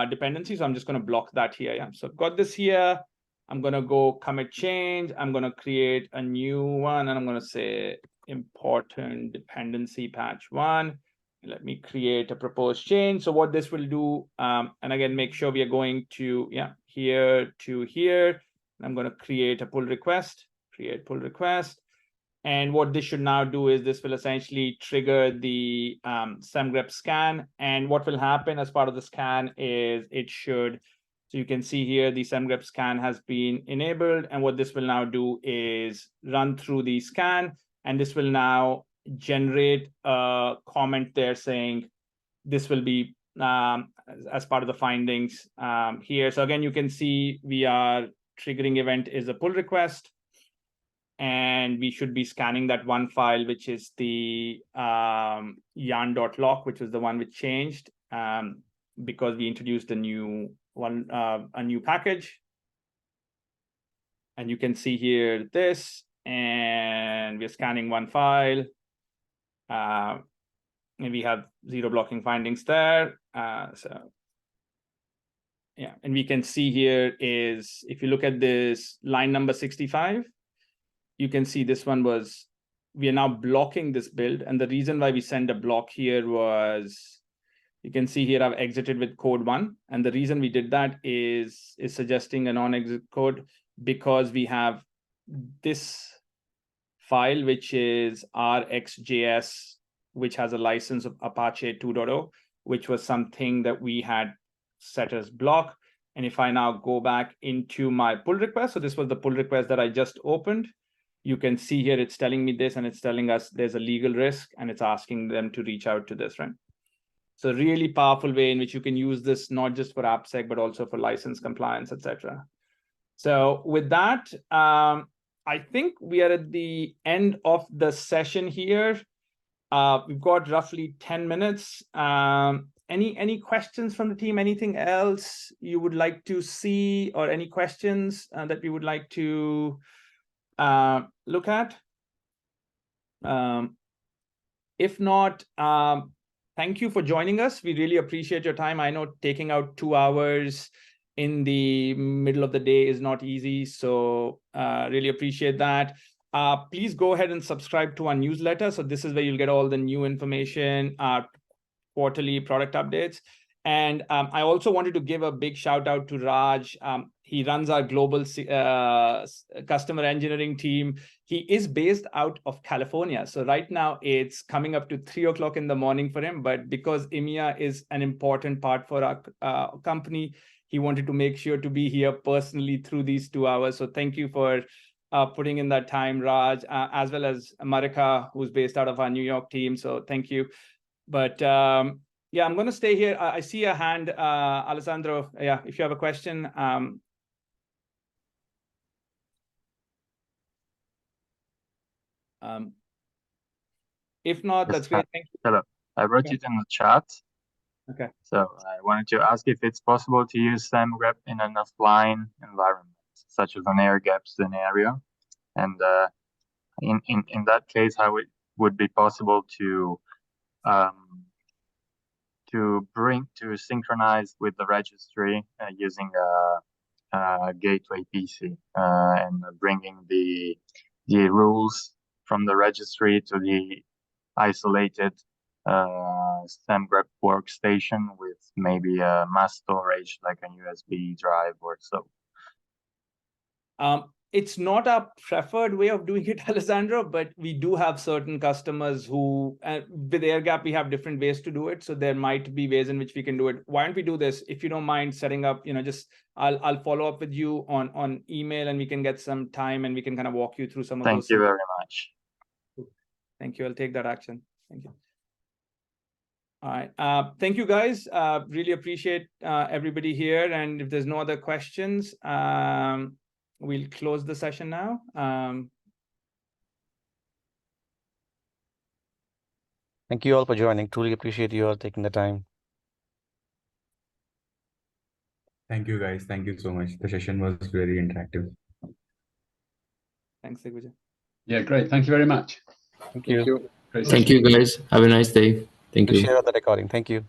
dependency. So I'm just going to block that here. Yeah. So I've got this here. I'm going to go commit change. I'm going to create a new one, and I'm going to say important dependency patch 1. Let me create a proposed change. So what this will do, and again, make sure we are going to, yeah, here to here. I'm going to create a pull request, create pull request. And what this should now do is this will essentially trigger the Semgrep scan. And what will happen as part of the scan is it should, so you can see here, the Semgrep scan has been enabled. And what this will now do is run through the scan. And this will now generate a comment there saying this will be as part of the findings here. So again, you can see we are triggering event is a pull request. And we should be scanning that one file, which is the yarn.lock, which was the one which changed because we introduced a new one, a new package. And you can see here this, and we're scanning one file. And we have 0 blocking findings there. So yeah, and we can see here is, if you look at this line number 65, you can see this one was, we are now blocking this build. And the reason why we send a block here was, you can see here I've exited with code 1. And the reason we did that is suggesting a non-exit code, because we have this file, which is rxjs, which has a license of Apache 2.0, which was something that we had set as block. And if I now go back into my pull request, so this was the pull request that I just opened. You can see here, it's telling me this, and it's telling us there's a legal risk, and it's asking them to reach out to this, right? So really powerful way in which you can use this, not just for AppSec, but also for license compliance, etc. So with that, I think we are at the end of the session here. We've got roughly 10 minutes. Any questions from the team? Anything else you would like to see, or any questions that we would like to look at? If not, thank you for joining us. We really appreciate your time. I know taking out 2 hours in the middle of the day is not easy, so really appreciate that. Please go ahead and subscribe to our newsletter. So this is where you'll get all the new information, quarterly product updates. And I also wanted to give a big shout out to Raj. He runs our global customer engineering team. He is based out of California. So right now it's coming up to 3 o'clock in the morning for him. But because EMEA is an important part for our company, he wanted to make sure to be here personally through these 2 hours. So thank you for putting in that time, Raj, as well as Marika, who's based out of our New York team. So thank you. But yeah, I'm going to stay here. I see a hand, Alessandro. Yeah, if you have a question. If not, that's great. Thank you. Hello. I wrote it in the chat. Okay. So I wanted to ask if it's possible to use Semgrep in an offline environment, such as an air-gapped scenario. And in that case, how it would be possible to synchronize with the registry using a gateway PC and bringing the rules from the registry to the isolated Semgrep workstation with maybe a mass storage like a USB drive or so. It's not a preferred way of doing it, Alessandro, but we do have certain customers who, with AirGap, we have different ways to do it. So there might be ways in which we can do it. Why don't we do this? If you don't mind setting up, just I'll follow up with you on email, and we can get some time and we can kind of walk you through some of those. Thank you very much. Thank you. I'll take that action. Thank you. All right. Thank you, guys. Really appreciate everybody here. And if there's no other questions, we'll close the session now. Thank you all for joining. Truly appreciate you all taking the time. Thank you, guys. Thank you so much. The session was very interactive. Thanks, Digvijay. Yeah, great. Thank you very much. Thank you. Great Thank you, guys. Have a nice day. Thank you. Share the recording. Thank you.